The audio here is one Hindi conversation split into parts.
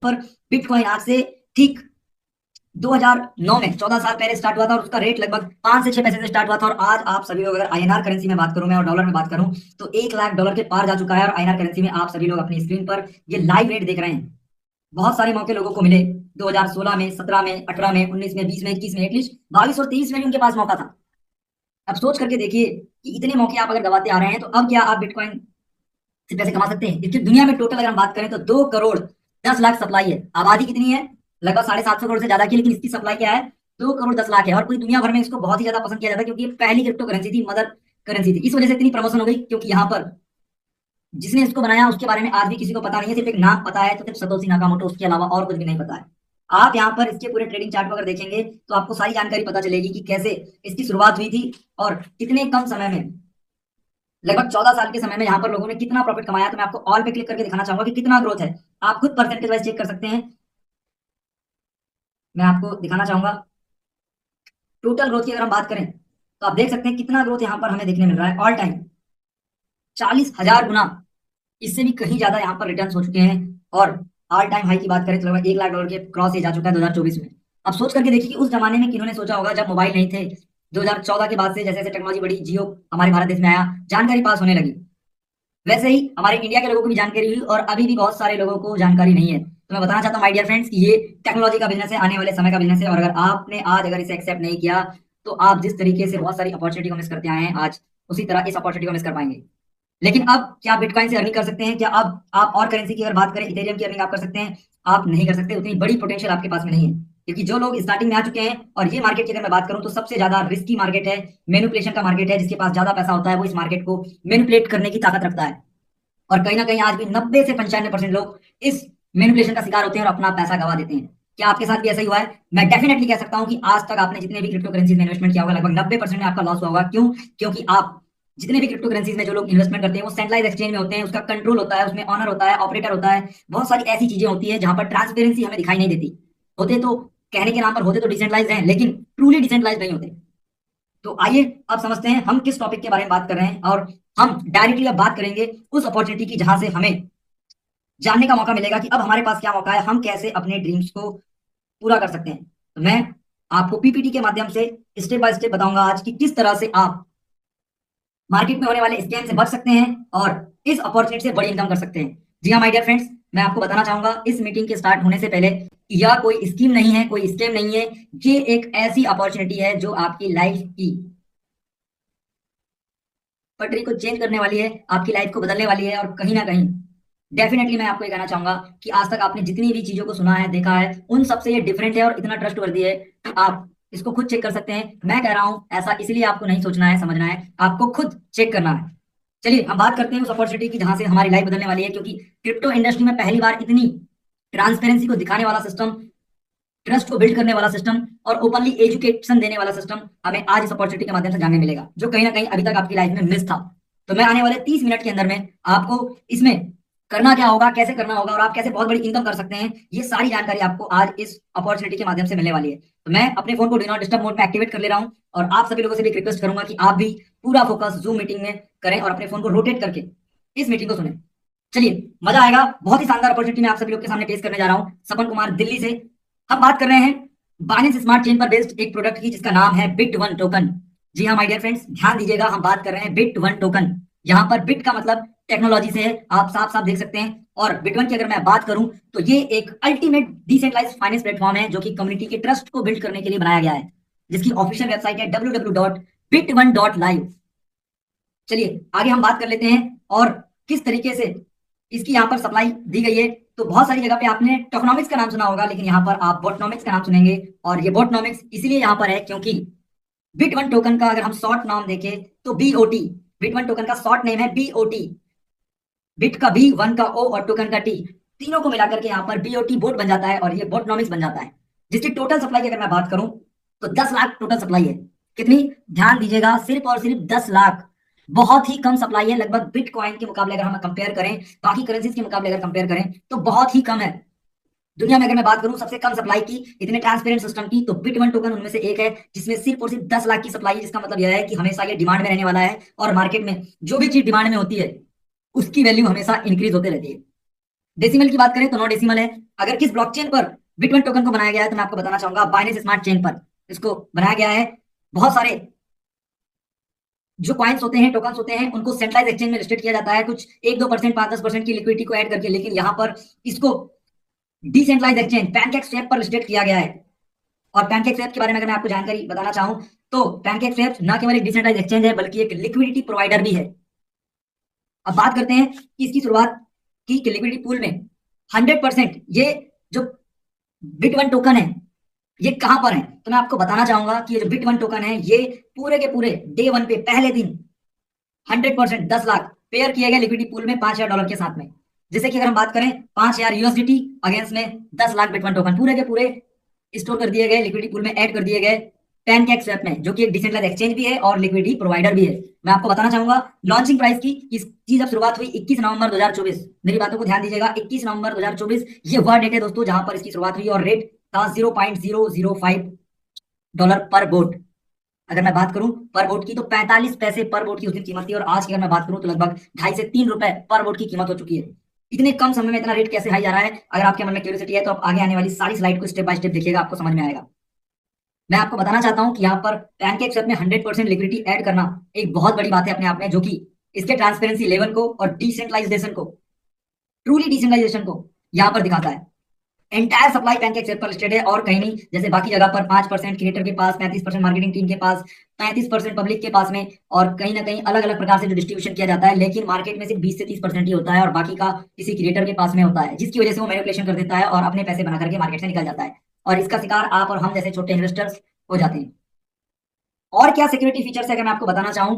पर बिटकॉइन आज से ठीक 2009 में 14 साल पहले स्टार्ट हुआ था और उसका रेट लगभग 5 से 6 पैसे से स्टार्ट हुआ था। और आज आप सभी लोग, अगर आईएनआर करेंसी में बात करूं मैं और डॉलर में बात करूं, तो 1 लाख डॉलर के पार जा चुका है। और आईएनआर करेंसी में आप सभी लोग अपनी स्क्रीन पर ये लाइव रेट देख रहे हैं। बहुत सारे मौके लोगों को मिले 2016 में, 17 में, 18 में, 19 में, 20 में, 21 में, एटलीस्ट 22 और 23 में भी उनके पास मौका था। अब सोच करके देखिए कि इतने मौके आप अगर गवाते आ रहे हैं, तो अब क्या आप बिटकॉइन से पैसे कमा सकते हैं? इसकी दुनिया में टोटल अगर हम बात करें तो 2 करोड़ 10 लाख सप्लाई है। आबादी कितनी है? लगभग 750 करोड़ से ज्यादा की। लेकिन इसकी सप्लाई क्या है? 2 करोड़ 10 लाख है। और पूरी दुनिया भर में इसको बहुत ही ज्यादा पसंद किया जाता है, क्योंकि ये पहली क्रिप्टो करेंसी थी, मदर करेंसी थी। इस वजह से इतनी प्रमोशन हो गई, क्योंकि यहाँ पर जिसने इसको बनाया उसके बारे में आज भी किसी को पता नहीं है। सिर्फ एक नाम पता है, तो सिर्फ सतोशी नाकामोटो, उसके अलावा और कुछ भी नहीं पता है। आप यहाँ पर इसके पूरे ट्रेडिंग चार्ट को अगर देखेंगे तो आपको सारी जानकारी पता चलेगी कि कैसे इसकी शुरुआत हुई थी और इतने कम समय में, लगभग 14 साल के समय में, यहाँ पर लोगों ने कितना प्रॉफिट कमाया। तो मैं आपको ऑल पे क्लिक करके दिखाना चाहूंगा कि कितना ग्रोथ है। आप खुद परसेंटेज वाइज चेक कर सकते हैं। मैं आपको दिखाना चाहूंगा टोटल ग्रोथ की अगर हम बात करें, तो आप देख सकते हैं कितना ग्रोथ यहाँ पर हमें देखने मिल रहा है। ऑल टाइम 40,000 गुना, इससे भी कहीं ज्यादा यहाँ पर रिटर्न हो चुके हैं। और ऑल टाइम हाई की बात करें तो लगभग 1 लाख डॉलर के क्रॉस ही जा चुका है 2024 में। अब सोच करके देखिए कि उस जमाने में किन्होंने सोचा होगा, जब मोबाइल नहीं थे। 2014 के बाद से जैसे जैसे टेक्नोलॉजी बढ़ी, जियो हमारे भारत देश में आया, जानकारी पास होने लगी। वैसे ही हमारे इंडिया के लोगों को भी जानकारी हुई, और अभी भी बहुत सारे लोगों को जानकारी नहीं है। तो मैं बताना चाहता हूँ माय डियर फ्रेंड्स कि ये टेक्नोलॉजी का बिजनेस है, आने वाले समय का बिजनेस है। और अगर आपने आज अगर इसे एक्सेप्ट नहीं किया, तो आप जिस तरीके से बहुत सारी अपॉर्चुनिटी को मिस करते आए हैं आज, उसी तरह इस अपॉर्चुनिटी को मिस कर पाएंगे। लेकिन अब क्या बिटकॉइन से अर्निंग कर सकते हैं? क्या अब आप और करेंसी की अगर बात करें, इथेरियम की अर्निंग आप कर सकते हैं? आप नहीं कर सकते। उतनी बड़ी पोटेंशियल आपके पास में नहीं है, क्योंकि जो लोग स्टार्टिंग में आ चुके हैं, और ये मार्केट की अगर मैं बात करूं तो सबसे ज्यादा रिस्की मार्केट है, मैनिपुलेशन का मार्केट है। जिसके पास ज्यादा पैसा होता है वो इस मार्केट को मैनिपुलेट करने की ताकत रखता है। और कहीं ना कहीं आज भी 90 से 95% लोग इस मैनिपुलेशन का शिकार होते हैं और अपना पैसा गवा देते हैं। क्या आपके साथ भी ऐसा ही हुआ है? मैं डेफिनेटली कह सकता हूं कि आज तक आपने जितने भी क्रिप्टो करेंसीज में इन्वेस्टमेंट किया होगा, लगभग 90% में आपका लॉस हुआ होगा। क्यों? क्योंकि आप जितने भी क्रिप्टो करेंसीज में जो लोग इन्वेस्टमेंट करते हैं, वो सेंट्रलाइज एक्सचेंज में होते हैं। उसका कंट्रोल होता है, उसमें ऑनर होता है, ऑपरेटर होता है, बहुत सारी ऐसी चीजें होती है जहां पर ट्रांसपेरेंसी हमें दिखाई नहीं देती। होते तो कहने के नाम पर होते तो डिसेंट्रलाइज हैं, लेकिन ट्रूली डिसेंट्रलाइज नहीं होते। तो आइए अब समझते हैं हम किस टॉपिक के बारे में बात कर रहे हैं। और हम डायरेक्टली अब बात करेंगे उस अपॉर्चुनिटी की जहां से हमें जानने का मौका मिलेगा कि अब हमारे पास क्या मौका है, हम कैसे अपने ड्रीम्स को पूरा कर सकते हैं। तो मैं आपको पीपीटी के माध्यम से स्टेप बाय स्टेप बताऊंगा आज कि किस तरह से आप मार्केट में होने वाले स्कैम से बच सकते हैं और इस अपॉर्चुनिटी से बड़ी इनकम कर सकते हैं। जी हाँ माय डियर फ्रेंड्स, मैं आपको बताना चाहूंगा इस मीटिंग के स्टार्ट होने से पहले, यह कोई स्कीम नहीं है, कोई स्कैम नहीं है। ये एक ऐसी अपॉर्चुनिटी है जो आपकी लाइफ की पटरी को चेंज करने वाली है, आपकी लाइफ को बदलने वाली है। और कहीं ना कहीं डेफिनेटली मैं आपको ये कहना चाहूंगा कि आज तक आपने जितनी भी चीजों को सुना है, देखा है, उन सबसे ये डिफरेंट है और इतना ट्रस्टवर्दी है कि आप इसको खुद चेक कर सकते हैं। मैं कह रहा हूं ऐसा इसलिए आपको नहीं सोचना है, समझना है, आपको खुद चेक करना है। चलिए हम बात करते हैं उस अपॉर्चुनिटी की जहां से हमारी लाइफ बदलने वाली है। क्योंकि क्रिप्टो इंडस्ट्री में पहली बार इतनी ट्रांसपेरेंसी को दिखाने वाला सिस्टम, ट्रस्ट को बिल्ड करने वाला सिस्टम और ओपनली एजुकेशन देने वाला सिस्टम हमें आज इस अपॉर्चुनिटी के माध्यम से जानने मिलेगा, जो कहीं ना कहीं अभी तक आपकी लाइफ में मिस था। तो मैं आने वाले 30 मिनट के अंदर में आपको इसमें करना क्या होगा, कैसे करना होगा, और आप कैसे बहुत बड़ी इनकम कर सकते हैं, ये सारी जानकारी आपको आज इस अपॉर्चुनिटी के माध्यम से मिलने वाली है। तो मैं अपने फोन को डू नॉट डिस्टर्ब मोड में एक्टिवेट कर ले रहा हूं, और आप सभी लोगों से भी रिक्वेस्ट करूंगा कि आप भी पूरा फोकस जूम मीटिंग में करें और अपने फोन को रोटेट करके इस मीटिंग को सुने। चलिए मजा आएगा। बहुत ही शानदार अपॉर्चुनिटी मैं आप सभी लोग के सामने पेश करने जा रहा हूं। सपन कुमार दिल्ली से हम बात कर रहे हैं बाइनेंस स्मार्ट चेन पर बेस्ड एक प्रोडक्ट की, जिसका नाम है बिट वन टोकन। जी हाँ माय डियर फ्रेंड्स, ध्यान दीजिएगा, हम बात कर रहे हैं बिट वन टोकन। यहाँ पर बिट का मतलब टेक्नोलॉजी से है, आप साफ साफ देख सकते हैं। और बिट वन की अगर मैं बात करूं तो ये एक अल्टीमेट डिसेंट्रलाइज्ड फाइनेंस प्लेटफॉर्म है, जो कि कम्युनिटी के ट्रस्ट को बिल्ड करने के लिए बनाया गया है, जिसकी ऑफिशियल वेबसाइट है www.bit1.live। चलिए आगे हम बात कर लेते हैं और किस तरीके से इसकी यहाँ पर सप्लाई दी गई है। तो बहुत सारी जगह पे आपने टोकनॉमिक्स का नाम सुना होगा, लेकिन यहाँ पर आप बोटनॉमिक्स का नाम सुनेंगे। और ये बोटनॉमिक्स इसलिए यहाँ पर है क्योंकि बिट वन टोकन का अगर हम शॉर्ट नाम देखें तो बीओटी, बिट वन टोकन का शॉर्ट नेम है बीओटी। बिट का बी, वन का ओ और टोकन का टी, तीनों को मिलाकर के यहाँ पर बीओटी बोट बन जाता है और ये बोटनॉमिक्स बन जाता है। जिसकी टोटल सप्लाई की अगर मैं बात करूं तो 10 लाख टोटल सप्लाई है। कितनी? ध्यान दीजिएगा, सिर्फ और सिर्फ 10 लाख। बहुत ही कम सप्लाई है, लगभग बिटकॉइन के मुकाबले अगर हम कंपेयर करें, बाकी करेंसीज के मुकाबले अगर कंपेयर करें, तो बहुत ही कम है। दुनिया में अगर मैं बात करूं सबसे कम सप्लाई की, इतने ट्रांसपेरेंट सिस्टम की, तो बिट वन टोकन उनमें से एक है, जिसमें सिर्फ और सिर्फ 10 लाख की सप्लाई है। जिसका मतलब यह है कि हमेशा ये डिमांड में रहने वाला है, और मार्केट में जो भी चीज डिमांड में होती है उसकी वैल्यू हमेशा इंक्रीज होते रहती है। डेसिमल की बात करें तो 9 डेसिमल है। अगर किस ब्लॉकचेन पर बिटवन टोकन को बनाया गया है तो मैं आपको बताना चाहूंगा बाइनेंस स्मार्ट चेन पर इसको बनाया गया है। बहुत सारे जो कॉइन्स होते हैं, टोकन्स होते हैं, उनको सेंट्रलाइज एक्सचेंज में लिस्टेड किया जाता है, कुछ 1-2%, 5-10% की लिक्विडिटी को ऐड करके, लेकिन यहाँ पर इसको डिसेंट्रलाइज एक्सचेंज पैनकेक स्वैप पर लिस्टेड किया गया है। और पैनकेक स्वैप के बारे में अगर मैं आपको जानकारी बताना चाहूं तो पैनकेक स्वैप न केवल एक डिसेंट्रलाइज एक्सचेंज है बल्कि एक लिक्विडिटी प्रोवाइडर भी है। अब बात करते हैं कि इसकी शुरुआत की लिक्विडिटी पूल में 100% ये जो बिट वन टोकन है ये कहां पर है, तो मैं आपको बताना चाहूंगा कि ये जो बिट वन टोकन है ये पूरे के पूरे डे वन पे पहले दिन 100% 10 लाख पेयर किए गए लिक्विडिटी पूल में $5,000 के साथ में। जैसे कि अगर हम बात करें 5,000 यूएसडीटी अगेंस्ट में 10 लाख बिट वन टोकन पूरे के पूरे स्टोर कर दिए गए, लिक्विडिटी पूल में ऐड कर दिए गए पैनकेक स्वैप में, जो कि एक डिसेंट्रलाइज एक्सचेंज भी है और लिक्विडिटी प्रोवाइडर भी है। मैं आपको बताना चाहूंगा लॉन्चिंग प्राइस की इसकी जब शुरुआत हुई 21 नवंबर 2024, मेरी बातों को ध्यान दीजिएगा, 21 नवंबर 2024 ये वह डेट है दोस्तों जहां पर इसकी शुरुआत हुई और रेट था $0.005 पर बोट। अगर मैं बात करूं पर बोट की तो 45 पैसे पर बोट की उस दिन कीमत थी और आज की अगर मैं बात करूं तो लगभग 2.5 से 3 रुपए पर बोट की कीमत हो चुकी है। इतने कम समय में इतना रेट कैसे हाई जा रहा है? अगर आपके मन में क्यूरियोसिटी है तो आप आगे आने वाली सारी स्लाइड को स्टेप बाय स्टेप देखिएगा, आपको समझ में आएगा। मैं आपको बताना चाहता हूं कि यहाँ पर पैनकेक स्वैप में 100% लिक्विडिटी ऐड करना एक बहुत बड़ी बात है अपने आप में, जो कि इसके ट्रांसपेरेंसी लेवल को और डिसेंट्रलाइजेशन को, ट्रूली डिसेंट्रलाइजेशन को यहाँ पर दिखाता है। एंटायर सप्लाई पैनकेक स्वैप पर लिस्टेड है और कहीं नहीं, जैसे बाकी जगह पर 5% क्रिएटर के पास, 35% मार्केटिंग टीम के पास, 35% पब्लिक के पास में, और कहीं ना कहीं अलग अलग प्रकार से जो डिस्ट्रीब्यूशन किया जाता है, लेकिन मार्केट में सिर्फ 20 से 30% ही होता है और बाकी का किसी क्रिएटर के पास में होता है, जिसकी वजह से वो मैनिपुलेशन कर देता है और अपने पैसे बना करके मार्केट से निकल जाता है और इसका शिकार आप और हम जैसे छोटे इन्वेस्टर्स हो जाते हैं। और क्या सिक्योरिटी फीचर्स है अगर मैं आपको बताना चाहूं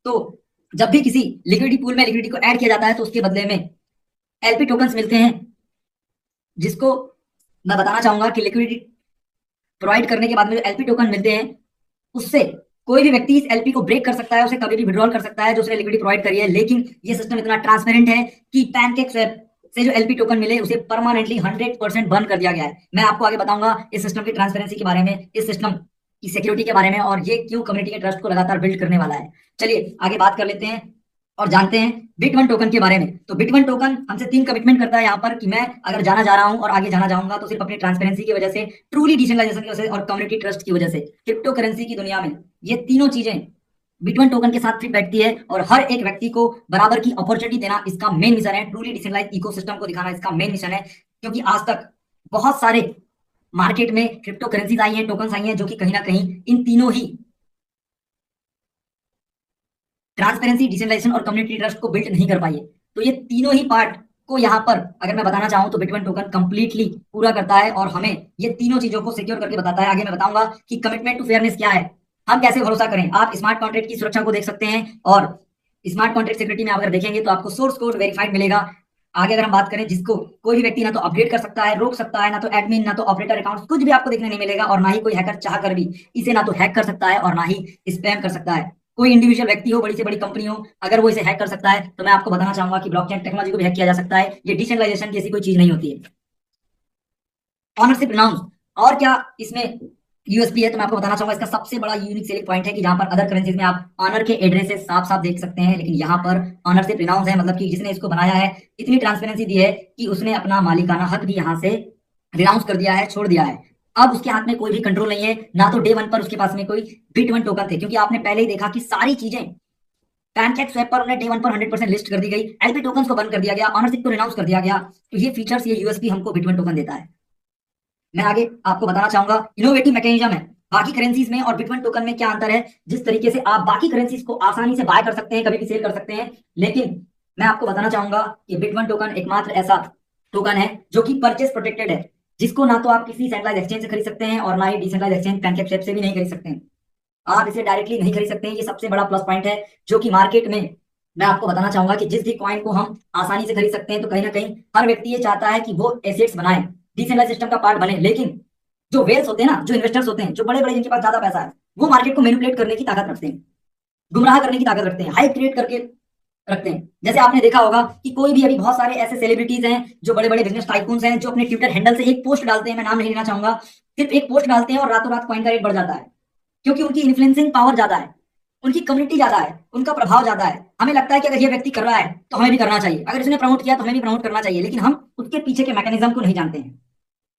तो जब भी किसी लिक्विडिटी पूल में लिक्विडिटी को ऐड किया जाता है तो उसके बदले में एलपी टोकन्स मिलते हैं, जिसको मैं बताना चाहूंगा कि लिक्विडिटी प्रोवाइड करने के बाद में जो एलपी टोकन मिलते हैं उससे कोई भी व्यक्ति इस एलपी को ब्रेक कर सकता है, उसे कभी भी विड्रॉल कर सकता है जो उसने लिक्विडिटी प्रोवाइड करी है। लेकिन ये सिस्टम इतना ट्रांसपेरेंट है कि पैनकेक स्वैप से जो एलपी टोकन मिले उसे परमानेंटली 100% बंद कर दिया गया है। मैं आपको आगे बताऊंगा इस सिस्टम की ट्रांसपेरेंसी के बारे में, इस सिस्टम की सिक्योरिटी के बारे में और ये क्यों कम्युनिटी के ट्रस्ट को लगातार बिल्ड करने वाला है। चलिए आगे बात कर लेते हैं और जानते हैं बिट वन टोकन के बारे में। तो बिट वन टोकन हमसे 3 कमिटमेंट करता है यहाँ पर कि मैं अगर जाना जा रहा हूं और आगे जाना जाऊंगा तो सिर्फ अपनी ट्रांसपेरेंसी की वजह से, ट्रूली डिसेंट्रलाइजेशन की वजह से और कम्युनिटी ट्रस्ट की वजह से। क्रिप्टो करेंसी की दुनिया में ये तीनों चीजें बिट वन टोकन के साथ फिट बैठती है और हर एक व्यक्ति को बराबर की अपॉर्चुनिटी देना इसका मेन मिशन है। ट्रूली डिसेंट्रलाइज इकोसिस्टम को दिखाना इसका मेन मिशन है, क्योंकि आज तक बहुत सारे मार्केट में क्रिप्टो करेंसीज आई हैं, टोकन्स आई हैं, जो कि कहीं ना कहीं इन तीनों ही ट्रांसपेरेंसी, डिसेंट्रलाइजेशन और कम्युनिटी ट्रस्ट को बिल्ड नहीं कर पाई है। तो ये तीनों ही पार्ट को यहाँ पर अगर मैं बताना चाहूं तो बिट वन टोकन कंप्लीटली पूरा करता है और हमें ये तीनों चीजों को सिक्योर करके बताता है। आगे मैं बताऊंगा कि कमिटमेंट टू फेयरनेस क्या है, हम कैसे भरोसा करें। आप स्मार्ट कॉन्ट्रैक्ट की सुरक्षा को देख सकते हैं और स्मार्ट कॉन्ट्रैक्ट सिक्योरिटी में अगर देखेंगे तो आपको सोर्स कोड वेरीफाइड मिलेगा। आगे अगर हम बात करें जिसको कोई भी व्यक्ति ना तो अपडेट कर सकता है, रोक सकता है, ना तो एडमिन, ना तो ऑपरेटर अकाउंट, कुछ भी आपको देखने नहीं मिलेगा और ना ही कोई हैकर चाह कर भी इसे ना तो हैक कर सकता है और ना ही स्पैम कर सकता है। कोई इंडिविजुअल व्यक्ति हो, बड़ी से बड़ी कंपनी हो, अगर वो इसे हैक कर सकता है तो मैं आपको बताना चाहूंगा कि ब्लॉकचेन टेक्नोलॉजी को भी हैक किया जा सकता है। ये डिसेंट्रलाइजेशन की ऐसी कोई चीज नहीं होती है। ऑनरशिप रिनाउंस और क्या इसमें यूएसपी है तो मैं आपको बताना चाहूंगा इसका सबसे बड़ा यूनिक सेलिंग पॉइंट है कि जहां पर अदर करेंसीज में आप ऑनर के एड्रेस साफ साफ देख सकते हैं, लेकिन यहाँ पर ऑनरशिप रिनाउंस है, मतलब कि जिसने इसको बनाया है इतनी ट्रांसपेरेंसी दी है कि उसने अपना मालिकाना हक भी यहाँ से रिनाउंस कर दिया है, छोड़ दिया है। अब उसके हाथ में कोई भी कंट्रोल नहीं है, ना तो डे वन पर उसके पास में कोई बिट वन टोकन थे, क्योंकि आपने पहले ही देखा कि सारी चीजें पैनकेक स्वैप पर उन्हें डे वन पर 100% लिस्ट कर दी गई, एलपी टोकन्स को बंद कर दिया गया, ऑनरशिप को रिनाउंस कर दिया गया। तो ये फीचर्स, ये यूएसपी हमको बिट वन टोकन देता है। मैं आगे आपको बताना चाहूंगा इनोवेटिव मैकेनिज्म है बाकी करेंसीज में और बिट वन टोकन में क्या अंतर है। जिस तरीके से आप बाकी करेंसीज को आसानी से बाय कर सकते हैं, कभी भी सेल कर सकते हैं, लेकिन मैं आपको बताना चाहूंगा कि बिट वन टोकन एकमात्र ऐसा टोकन है जो कि परचेस प्रोटेक्टेड है, जिसको ना तो आप किसी सेंट्रलाइज एक्सचेंज से खरीद सकते हैं और ना ही डिसेंट्रलाइज एक्सचेंज पैनकेक स्वैप से भी नहीं खरीद सकते हैं। आप इसे डायरेक्टली नहीं खरीद सकते हैं, ये सबसे बड़ा प्लस पॉइंट है जो कि मार्केट में मैं आपको बताना चाहूंगा कि जिस भी कॉइन को हम आसानी से खरीद सकते हैं तो कहीं ना कहीं हर व्यक्ति ये चाहता है कि वो एसेट्स बनाए, डिसेंट्रलाइज सिस्टम का पार्ट बने। लेकिन जो वेल्स होते हैं ना, जो इन्वेस्टर्स होते हैं, जो बड़े बड़े जिनके पास ज्यादा पैसा है, वो मार्केट को मैनिपुलेट करने की ताकत रखते हैं, गुमराह करने की ताकत रखते हैं, हाइप क्रिएट करके रखते हैं। जैसे आपने देखा होगा कि कोई भी अभी बहुत सारे ऐसे सेलिब्रिटीज हैं जो बड़े बड़े बिजनेस टाइकून्स हैं जो अपने ट्विटर हैंडल से एक पोस्ट डालते हैं, मैं नाम नहीं लेना चाहूंगा, सिर्फ एक पोस्ट डालते हैं और रातों रात कॉइन का रेट बढ़ जाता है, क्योंकि उनकी इन्फ्लुएंसिंग पावर ज्यादा है। उनकी कम्युनिटी ज्यादा है, उनका प्रभाव ज्यादा है। हमें लगता है कि अगर ये व्यक्ति कर रहा है तो हमें भी करना चाहिए, अगर इसने प्रमोट किया तो हमें भी प्रमोट करना चाहिए, लेकिन हम उसके पीछे के मैकेनिज्म को नहीं जानते हैं।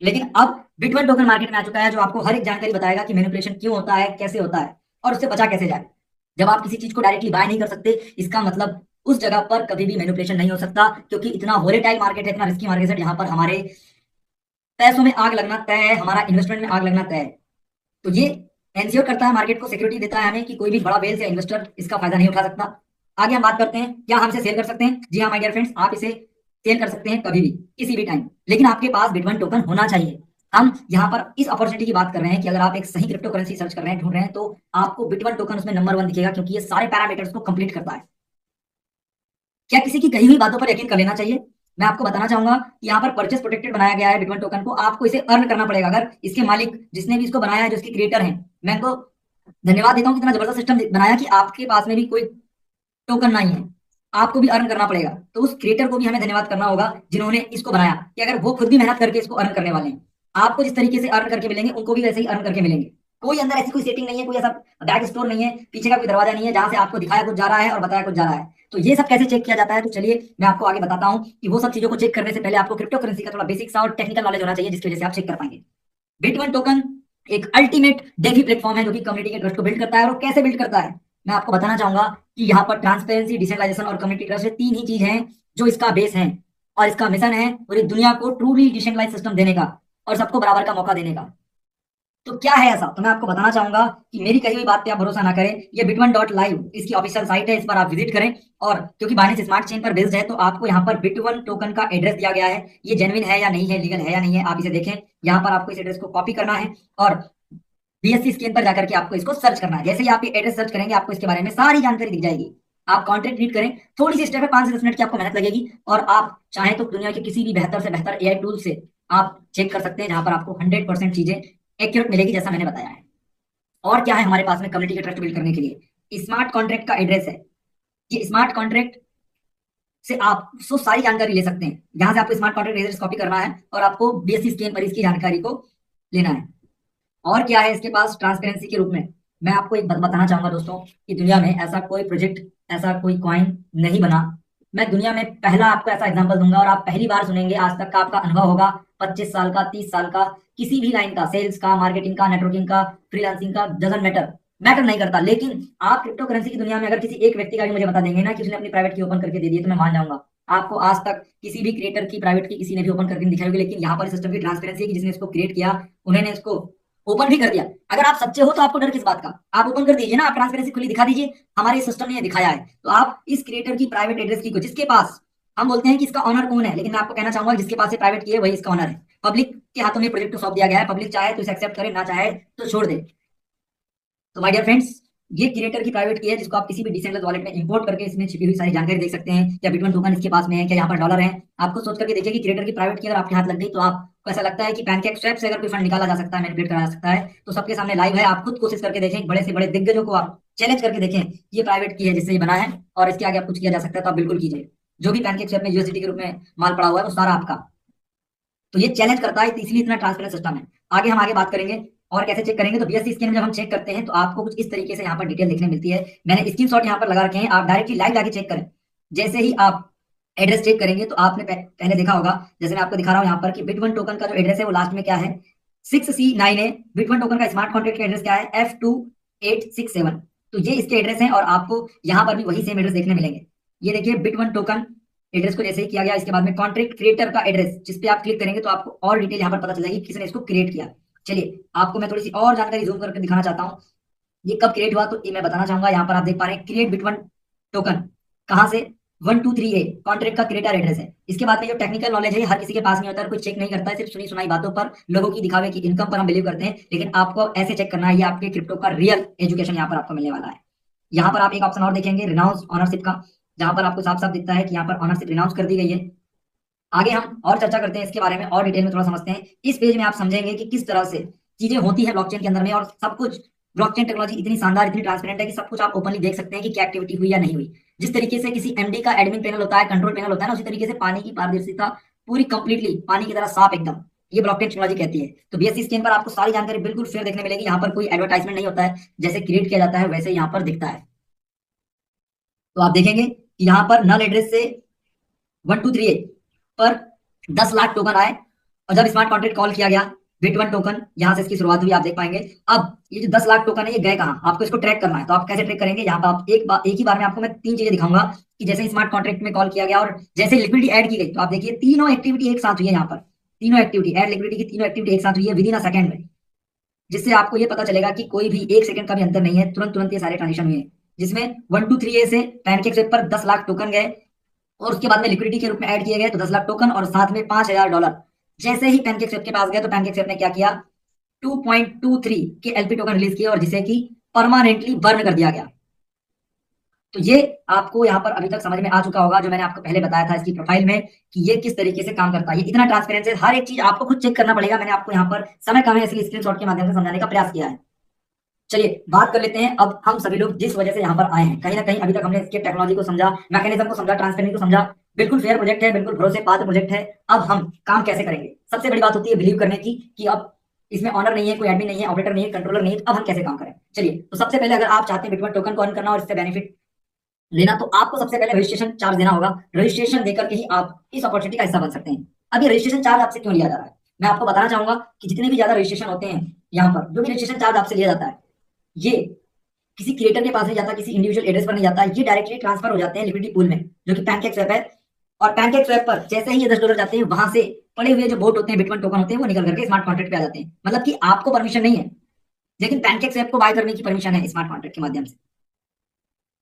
लेकिन अब बिटवन टोकन मार्केट में आ चुका है जो आपको हर एक जानकारी बताएगा कि मैनिपुलेशन क्यों होता है, कैसे होता है और उससे बचा कैसे जाए। जब आप किसी चीज को डायरेक्टली बाय नहीं कर सकते, इसका मतलब उस जगह पर कभी भी मैनिपुलेशन नहीं हो सकता, क्योंकि इतना वोलेटाइल मार्केट है, इतना रिस्की मार्केट है, जहां पर हमारे पैसों में आग लगना तय है, हमारा इन्वेस्टमेंट में आग लगना तय है। तो ये एंश्योर करता है, मार्केट को सिक्योरिटी देता है हमें कि कोई भी बड़ा वेल्स या इन्वेस्टर इसका फायदा नहीं उठा सकता। आगे हम बात करते हैं, क्या हम इसे सेल कर सकते हैं? जी हाँ माय डियर फ्रेंड्स, आप इसे सेल कर सकते हैं कभी भी, किसी भी टाइम, लेकिन आपके पास बिटवन टोकन होना चाहिए। हम यहाँ पर इस अपॉर्चुनिटी की बात कर रहे हैं कि अगर आप एक सही क्रिप्टो करेंसी सर्च कर रहे हैं, ढूंढ रहे हैं, तो आपको बिटवन टोकन उसमें नंबर 1 दिखेगा, क्योंकि ये सारे पैरामीटर्स को कंप्लीट करता है। क्या किसी की कही हुई बातों पर यकीन कर लेना चाहिए? मैं आपको बताना चाहूंगा कि यहाँ पर परचेस प्रोटेक्टेड बनाया गया है बिटवन टोकन को, आपको इसे अर्न करना पड़ेगा। अगर इसके मालिक जिसने भी इसको बनाया है, जो इसके क्रिएटर हैं, मैं इनको धन्यवाद देता हूँ कि इतना जबरदस्त सिस्टम बनाया कि आपके पास में भी कोई टोकन नहीं है, आपको भी अर्न करना पड़ेगा। तो उस क्रिएटर को भी हमें धन्यवाद करना होगा जिन्होंने इसको बनाया, कि अगर वो खुद भी मेहनत करके इसको अर्न करने वाले हैं, आपको जिस तरीके से अर्न करके मिलेंगे उनको भी वैसे ही अर्न करके मिलेंगे। कोई अंदर ऐसी कोई सेटिंग नहीं है, कोई ऐसा बैक स्टोर नहीं है, पीछे का कोई दरवाजा नहीं है जहां से आपको दिखाया कुछ जा रहा है और बताया कुछ जा रहा है। तो ये सब कैसे चेक किया जाता है, तो चलिए मैं आपको आगे बताता हूँ कि वो सब चीजों को चेक करने से पहले आपको क्रिप्टो करेंसी का थोड़ा बेसिक सा और टेक्निकल नॉलेज होना चाहिए, जिसकी वजह से आप चेक कर पाएंगे। बिटवन टोकन एक अल्टीमेट डेफी प्लेटफॉर्म है जो कि कम्युनिटी के ट्रस्ट को बिल्ड करता है। और वो कैसे बिल्ड करता है, मैं आपको बताना चाहूंगा कि यहाँ पर ट्रांसपेरेंसी, डिसेंट्रलाइजेशन और कम्युनिटी ट्रस्ट, ये तीन ही चीज हैं जो इसका बेस है। और इसका मिशन है पूरी दुनिया को ट्रूली डिसेंट्रलाइज सिस्टम देने का और सबको बराबर का मौका देने का। तो क्या है ऐसा, तो मैं आपको बताना चाहूंगा कि मेरी कही हुई बात पे आप भरोसा ना करें। ये बिटवन डॉट लाइव इसकी ऑफिशियल साइट है, इस पर आप विजिट करें। और क्योंकि बाइनेंस स्मार्ट चेन पर बेस्ड है, तो आपको यहाँ पर बिटवन टोकन का एड्रेस दिया गया है। ये जेन्युइन है या नहीं है, लीगल है या नहीं है, आप इसे देखें। यहाँ पर आपको इस एड्रेस को कॉपी करना है और बीएससी स्कैन पर जाकर के आपको इसको सर्च करना है। जैसे ही आप ये एड्रेस सर्च करेंगे, आपको इसके बारे में सारी जानकारी दिख जाएगी। आप कॉन्ट्रैक्ट रीड करें, थोड़ी सी स्टेप है, 5 से 10 मिनट की आपको मेहनत लगेगी, और आप चाहें तो दुनिया के किसी भी बेहतर से बेहतर एआई टूल से आप चेक कर सकते हैं, जहां पर आपको 100% चीजें एक्यूरेट मिलेगी, जैसा मैंने बताया है। और क्या है हमारे पास में कम्युनिटी के ट्रस्ट बिल्ड करने के लिए? स्मार्ट कॉन्ट्रैक्ट का एड्रेस है। ये स्मार्ट कॉन्ट्रैक्ट से आप सो सारी जानकारी ले सकते हैं, जहां से आपको स्मार्ट कॉन्ट्रैक्ट एड्रेस कॉपी करना है और आपको बीएससी स्कैन पर इसकी जानकारी को लेना है। और क्या है इसके पास ट्रांसपेरेंसी के रूप में? मैं आपको एक बात बताना चाहूंगा दोस्तों, कि दुनिया में ऐसा कोई प्रोजेक्ट, ऐसा कोई कॉइन नहीं बना। मैं दुनिया में पहला आपको ऐसा एग्जांपल दूंगा, और आप पहली बार सुनेंगे, आज तक का आपका अनुभव होगा 25 साल का, 30 साल का, किसी भी लाइन का, सेल्स का, मार्केटिंग का, नेटवर्किंग का, फ्रीलांसिंग का, डजंट मैटर, मैटर नहीं करता। लेकिन आप क्रिप्टो करेंसी की दुनिया में अगर किसी एक व्यक्ति का भी मुझे बता देंगे ना कि उसने अपनी प्राइवेट की ओपन करके दे दी, तो मैं मान जाऊंगा। आपको आज तक किसी भी क्रिएटर की प्राइवेट की किसी ने भी ओपन करके नहीं दिखाई होगी, लेकिन यहाँ पर सिस्टम की ट्रांसपेरेंसी है कि जिसने इसको क्रिएट किया, उन्होंने इसको ओपन भी कर दिया। अगर आप सच्चे हो तो आपको डर किस बात का? आप ओपन कर दीजिए ना, आप ट्रांसपेरेंसी खुली दिखा दीजिए, हमारे सिस्टम ने ये दिखाया है। तो आप इस क्रिएटर की प्राइवेट एड्रेस की को, जिसके पास हम बोलते हैं कि इसका ऑनर कौन है, लेकिन मैं आपको कहना चाहूंगा जिसके पास ये प्राइवेट की है वही इसका ऑनर है। पब्लिक के हाथों में प्रोजेक्ट को सौंप दिया गया है, पब्लिक चाहे तो इसे एक्सेप्ट करे, ना चाहे तो छोड़ दे। तो माय डियर फ्रेंड्स, ये क्रिएटर की प्राइवेट की है, जिसको आप किसी भी डिसेंट्रलाइज्ड वॉलेट में इंपोर्ट करके इसमें छिपी हुई सारी जानकारी देख सकते हैं। क्या बिटवन टोकन इसके पास में है, क्या यहाँ पर डॉलर है, आपको सोच करके देखिए कि क्रिएटर की प्राइवेट की अगर आपके हाथ लग गई, तो आपको ऐसा लगता है कि पैनकेक स्वैप से अगर कोई फंड निकाला जा सकता है, मैनिपुलेट करा जा सकता है, तो सबके सामने लाइव है। आप खुद कोशिश करके देखें, बड़े से बड़े दिग्गजों को आप चैलेंज करके देखें, ये प्राइवेट की है जिससे ये बना है और इसके आगे आप कुछ किया जा सकता है, तो आप बिल्कुल कीजिए। जो भी पैनकेक स्वैप में यूएसडीटी के रूप में माल पड़ा हुआ है, वो सारा आपका। तो ये चैलेंज करता है, तो इसलिए इतना ट्रांसपेरेंट सिस्टम है। आगे हम आगे बात करेंगे और कैसे चेक करेंगे। तो बीएससी स्कैन जब हम चेक करते हैं, तो आपको कुछ इस तरीके से यहाँ पर डिटेल देखने मिलती है। मैंने स्क्रीनशॉट यहाँ पर लगा रखे हैं, आप डायरेक्टली लाइव जाके चेक करें। जैसे ही आप एड्रेस चेक करेंगे, तो आपने पहले देखा होगा, जैसे मैं आपको दिखा रहा हूँ यहाँ पर, कि बिटवन टोकन का जो एड्रेस है वो लास्ट में क्या है, 6C9 है। बिटवन टोकन का स्मार्ट कॉन्ट्रैक्ट का एड्रेस क्या है, F2867। तो ये इसके एड्रेस है, और आपको यहाँ पर भी वही सेम एड्रेस देखने मिलेंगे। ये देखिए बिटवन टोकन एड्रेस को जैसे ही किया गया, इसके बाद में कॉन्ट्रैक्ट क्रिएटर का एड्रेस, जिस पे आप क्लिक करेंगे तो आपको और डिटेल यहाँ पर पता चल जाएगी किसने इसको क्रिएट किया। चलिए आपको मैं थोड़ी सी और जानकारी जूम करके दिखाना चाहता हूँ। ये कब क्रिएट हुआ, तो ये मैं बताना चाहूंगा। यहाँ पर आप देख पा रहे हैं क्रिएट बिटवन टोकन, कहाँ से, 123A कॉन्ट्रैक्ट का क्रिएटर एड्रेस है। इसके बाद में जो टेक्निकल नॉलेज है, हर किसी के पास नहीं होता है, कोई चेक नहीं करता है, सिर्फ सुनी सुनाई बातों पर, लोगों की दिखावे की इनकम पर हम बिलीव करते हैं। लेकिन आपको ऐसे चेक करना है, ये आपके क्रिप्टो का रियल एजुकेशन यहाँ पर आपको मिलने वाला है। यहाँ पर आप एक ऑप्शन और देखेंगे, रिनाउंस ऑनरशिप का, जहां पर आपको साफ साफ दिखता है कि यहाँ पर ऑनरशिप रिनाउंस कर दी गई है। आगे हम और चर्चा करते हैं इसके बारे में, और डिटेल में थोड़ा समझते हैं। इस पेज में आप समझेंगे कि किस तरह से चीजें होती है ब्लॉकचेन के अंदर में, और सब कुछ ब्लॉकचेन टेक्नोलॉजी इतनी शानदार, इतनी ट्रांसपेरेंट है कि सब कुछ आप ओपनली देख सकते हैं कि क्या एक्टिविटी हुई या नहीं हुई। जिस तरीके से किसी एमडी का एडमिन पैनल होता है, कंट्रोल पैनल होता है ना, उसी तरीके से पानी की पारदर्शिता पूरी कंप्लीटली पानी की तरह साफ एकदम, ये ब्लॉकचेन टेक्नोलॉजी कहती है। तो बीएससी स्कैन पर आपको सारी जानकारी बिल्कुल फेयर देखने मिलेगी। यहाँ पर कोई एडवर्टाइजमेंट नहीं होता है, जैसे क्रिएट किया जाता है वैसे यहाँ पर दिखता है। तो आप देखेंगे कि यहाँ पर नल एड्रेस से 1238 पर 10 लाख टोकन आए, और जब स्मार्ट कॉन्ट्रैक्ट कॉल किया गया बिट1 टोकन, यहां से इसकी शुरुआत हुई, आप देख पाएंगे। अब ये जो 10 लाख टोकन है ये गए कहाँ, आपको इसको ट्रैक करना है। तो आप कैसे ट्रैक करेंगे, यहाँ पर आप एक ही बार में आपको मैं 3 चीजें दिखाऊंगा कि जैसे स्मार्ट कॉन्ट्रैक्ट में कॉल किया गया और जैसे लिक्विडिटी ऐड की गई, तो आप देखिए तीनों एक्टिविटी एक साथ हुई है। यहाँ पर तीनों एक्टिविटी ऐड लिक्विडिटी की तीनों एक्टिविटी एक साथ हुई है विद इन अ सेकंड में, जिससे आपको ये पता चलेगा कि कोई भी एक सेकंड का भी अंतर नहीं है, तुरंत तुरंत ये सारे ट्रांजेक्शन हुए हैं, जिसमें 123 से पैनकेक स्वेप पर 10 लाख टोकन गए और उसके बाद में लिक्विडिटी के रूप में ऐड किए गए तो 10 लाख टोकन और साथ में $5000। जैसे ही पैनकेक स्वेप के पास गए तो पैनकेक स्वेप ने क्या किया, 2.23 के एलपी टोकन रिलीज किए और जिसे कि परमानेंटली बर्न कर दिया गया। तो ये आपको यहाँ पर अभी तक समझ में आ चुका होगा, जो मैंने आपको पहले बताया था इसकी प्रोफाइल में कि ये किस तरीके से काम करता है। ये इतना ट्रांसपेरेंट है, हर एक चीज आपको खुद चेक करना पड़ेगा। मैंने आपको यहाँ पर समय कम है इसलिए स्क्रीनशॉट के माध्यम से समझाने का प्रयास किया है। चलिए बात कर लेते हैं अब हम सभी लोग जिस वजह से यहाँ पर आए हैं। कहीं ना कहीं अभी तक हमने इसके टेक्नोलॉजी को समझा, मैकेनिज्म को समझा, ट्रांसपेरेंसी को समझा, बिल्कुल फेयर प्रोजेक्ट है, बिल्कुल भरोसे पात्र प्रोजेक्ट है। अब हम काम कैसे करेंगे, सबसे बड़ी बात होती है बिलीव करने की कि अब इसमें ऑनर नहीं है, कोई एडमिन नहीं है, ऑपरेटर नहीं है, कंट्रोलर नहीं है, अब हम कैसे काम करें। चलिए, तो सबसे पहले अगर आप चाहते हैं बिटकॉइन टोकन को अर्न करना और इससे बेनिफिट लेना, तो आपको सबसे पहले रजिस्ट्रेशन चार्ज देना होगा। रजिस्ट्रेशन देकर के ही आप इस अपॉर्चुनिटी का हिस्सा बन सकते हैं। अब ये रजिस्ट्रेशन चार्ज आपसे क्यों लिया जा रहा है, मैं आपको बताना चाहूंगा कि जितने भी ज्यादा रजिस्ट्रेशन होते हैं, यहाँ पर जो भी रजिस्ट्रेशन चार्ज आपसे लिया जाता है, ये किसी क्रिएटर के पास नहीं जाता, किसी इंडिविजुअल एड्रेस पर नहीं जाता, ये डायरेक्टली ट्रांसफर हो जाते हैं लिक्विडिटी पूल में, जो कि पैनकेक स्वैप है। और पैनकेक स्वैप पर जैसे ही ये $10 जाते हैं, वहां से पड़े हुए जो बोट होते हैं, बिटकॉइन टोकन होते हैं, वो निकल करके स्मार्ट कॉन्ट्रैक्ट पे आ जाते हैं। मतलब कि आपको परमिशन नहीं है, लेकिन पैनकेक स्वैप को बाय करने की परमिशन है स्मार्ट कॉन्ट्रैक्ट के माध्यम से।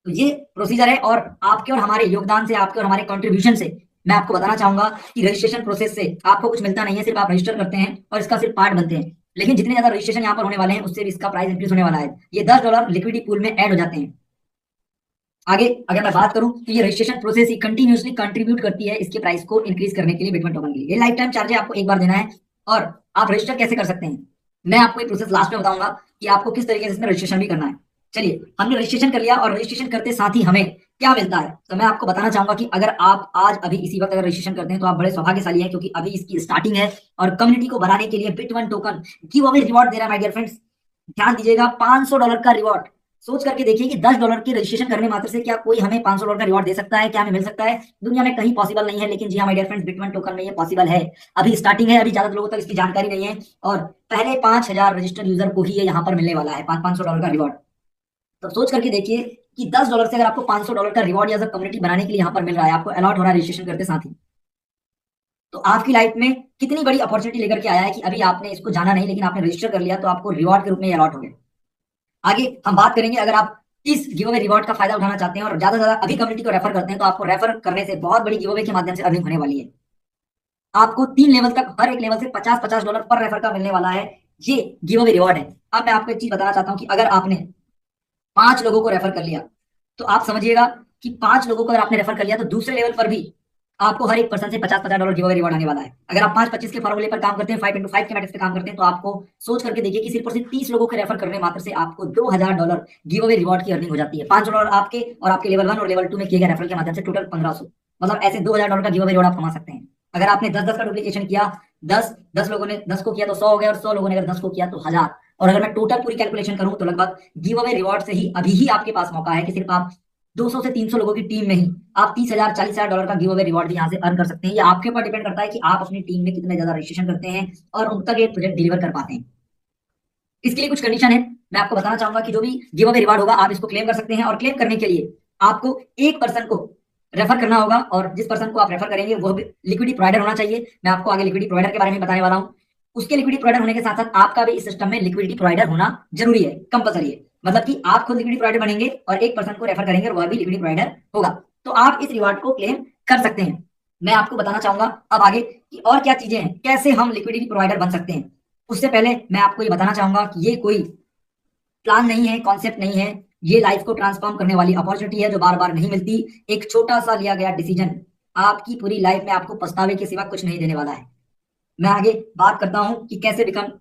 तो ये प्रोसीजर है, और आपके और हमारे योगदान से, आपके और हमारे कंट्रीब्यूशन से मैं आपको बताना चाहूंगा कि रजिस्ट्रेशन प्रोसेस से आपको कुछ मिलता नहीं है, सिर्फ आप रजिस्टर करते हैं और इसका सिर्फ पार्ट बनते हैं। लेकिन जितने ज्यादा रजिस्ट्रेशन यहाँ पर होने वाले हैं, उससे भी इसका प्राइस इंक्रीज होने वाला है। ये $10 लिक्विडिटी पूल में ऐड हो जाते हैं। आगे अगर मैं बात करूं तो ये रजिस्ट्रेशन प्रोसेस ही कंटिन्यूअसली कंट्रीब्यूट करती है इसके प्राइस को इंक्रीज करने के लिए, बिटकॉइन टोकन के लिए। ये लाइफ टाइम चार्ज है, आपको एक बार देना है। और आप रजिस्टर कैसे कर सकते हैं, मैं आपको ये प्रोसेस लास्ट में बताऊंगा कि आपको किस तरीके से इसमें रजिस्ट्रेशन भी करना है। चलिए, हमने रजिस्ट्रेशन कर लिया और रजिस्ट्रेशन करते साथ ही हमें क्या मिलता है, तो मैं आपको बताना चाहूंगा कि अगर आप आज अभी इसी वक्त अगर रजिस्ट्रेशन करते हैं तो आप बड़े सौभाग्यशाली हैं, क्योंकि अभी इसकी स्टार्टिंग है और कम्युनिटी को बढ़ाने के लिए बिट1 टोकन गिव अवे रिवॉर्ड दे रहा है। माय डियर फ्रेंड्स, ध्यान दीजिएगा, $500 का रिवॉर्ड। सोच करके देखिए कि $10 की रजिस्ट्रेशन करने मात्र से क्या कोई हमें $500 का रिवॉर्ड दे सकता है, क्या हमें मिल सकता है। दुनिया में कहीं पॉसिबल नहीं है, लेकिन जी हाँ my dear friends, bitcoin token में ये पॉसिबल है। अभी स्टार्टिंग है, अभी ज्यादा लोगों तक इसकी जानकारी नहीं है, और पहले 5000 रजिस्टर्ड यूजर को ही ये यहाँ पर मिलने वाला है $500 का रिवॉर्ड। तो सोच करके देखिए कि $10 से अगर आपको $500 का रिवॉर्ड या कम्युनिटी बनाने के लिए यहाँ पर मिल रहा है, आपको अलॉट हो रहा है रजिस्ट्रेशन करते साथ ही, तो आपकी लाइफ में कितनी बड़ी अपॉर्चुनिटी लेकर के आया है कि अभी आपने इसको जाना नहीं, लेकिन आपने रजिस्टर कर लिया, तो आपको रिवॉर्ड के रूप में अलॉट हो गया। आगे हम बात करेंगे, अगर आप इस गिव अवे रिवॉर्ड का फायदा उठाना चाहते हैं और ज्यादा से ज्यादा अभी कम्युनिटी को रेफर करते हैं, तो आपको रेफर करने से बहुत बड़ी गिव अवे के माध्यम से अर्निंग होने वाली है। आपको 3 लेवल तक, हर एक लेवल से $50 पर रेफर का मिलने वाला है। ये गिव अवे रिवॉर्ड है। अब मैं आपको एक चीज बताना चाहता हूँ कि अगर आपने 5 लोगों को रेफर कर लिया, तो आप समझिएगा कि 5 लोगों को अगर आपने रेफर कर लिया, तो दूसरे लेवल पर भी आपको हर एक पर्सन से $50 गिव अवे रिवॉर्ड आने वाला है। अगर आप 5-25 के फॉर्मूले पर काम करते हैं, 5x5 के मैट्रिक्स पे काम करते हैं, तो आपको सोच करके देखिए कि सिर्फ और सिर्फ 30 लोगों के रेफर करने मात्र से आपको $2000 गिव अवे रिवॉर्ड की अर्निंग हो जाती है। $500 आपके और आपके लेवल 1 और लेवल 2 में किए गए रेफरल के माध्यम से टोटल 1500, मतलब ऐसे $2000 का गिव अवे रिवॉर्ड आप कमा सकते हैं। अगर आपने 10-10 का डुप्लीकेशन किया, 10 लोगों ने 10 को किया तो 100 हो गया, और 100 लोगों ने अगर 10 को किया तो 1000। और अगर मैं टोटल पूरी कैलकुलेशन करूं तो लगभग गिव अवे रिवॉर्ड से ही अभी ही आपके पास मौका है कि सिर्फ आप 200 से 300 लोगों की टीम में ही आप $30,000-40,000 का गिव अवे रिवॉर्ड भी यहाँ से अर्न कर सकते हैं। ये आपके ऊपर डिपेंड करता है कि आप अपनी टीम में कितने ज्यादा रजिस्ट्रेशन करते हैं और उन तक ये प्रोजेक्ट डिलीवर कर पाते हैं। इसके लिए कुछ कंडीशन है, मैं आपको बताना चाहूंगा कि जो भी गिव अवे रिवॉर्ड होगा आप इसको क्लेम कर सकते हैं, और क्लेम करने के लिए आपको एक पर्सन को रेफर करना होगा, और जिस पर्सन को आप रेफर करेंगे वो भी लिक्विडिटी प्रोवाइडर होना चाहिए। मैं आपको आगे लिक्विडिटी प्रोवाइडर के बारे में बताने वाला हूँ। उसके लिक्विडिटी प्रोवाइडर होने के साथ साथ आपका भी इस सिस्टम में लिक्विडिटी प्रोवाइडर होना जरूरी है, कंपलसरी है। मतलब कि आप खुद लिक्विडिटी प्रोवाइडर बनेंगे और एक पर्सन को रेफर करेंगे और वह भी लिक्विडिटी प्रोवाइडर होगा, तो आप इस रिवार्ड को क्लेम कर सकते हैं। मैं आपको बताना चाहूंगा अब आगे कि और क्या चीजें हैं, कैसे हम लिक्विडिटी प्रोवाइडर बन सकते हैं। उससे पहले मैं आपको ये बताना चाहूंगा कि ये कोई प्लान नहीं है, कॉन्सेप्ट नहीं है, ये लाइफ को ट्रांसफॉर्म करने वाली अपॉर्चुनिटी है जो बार बार नहीं मिलती। एक छोटा सा लिया गया डिसीजन आपकी पूरी लाइफ में आपको पछतावे के सिवा कुछ नहीं देने वाला है। मैं आगे बात करता हूं कि कैसे बिकम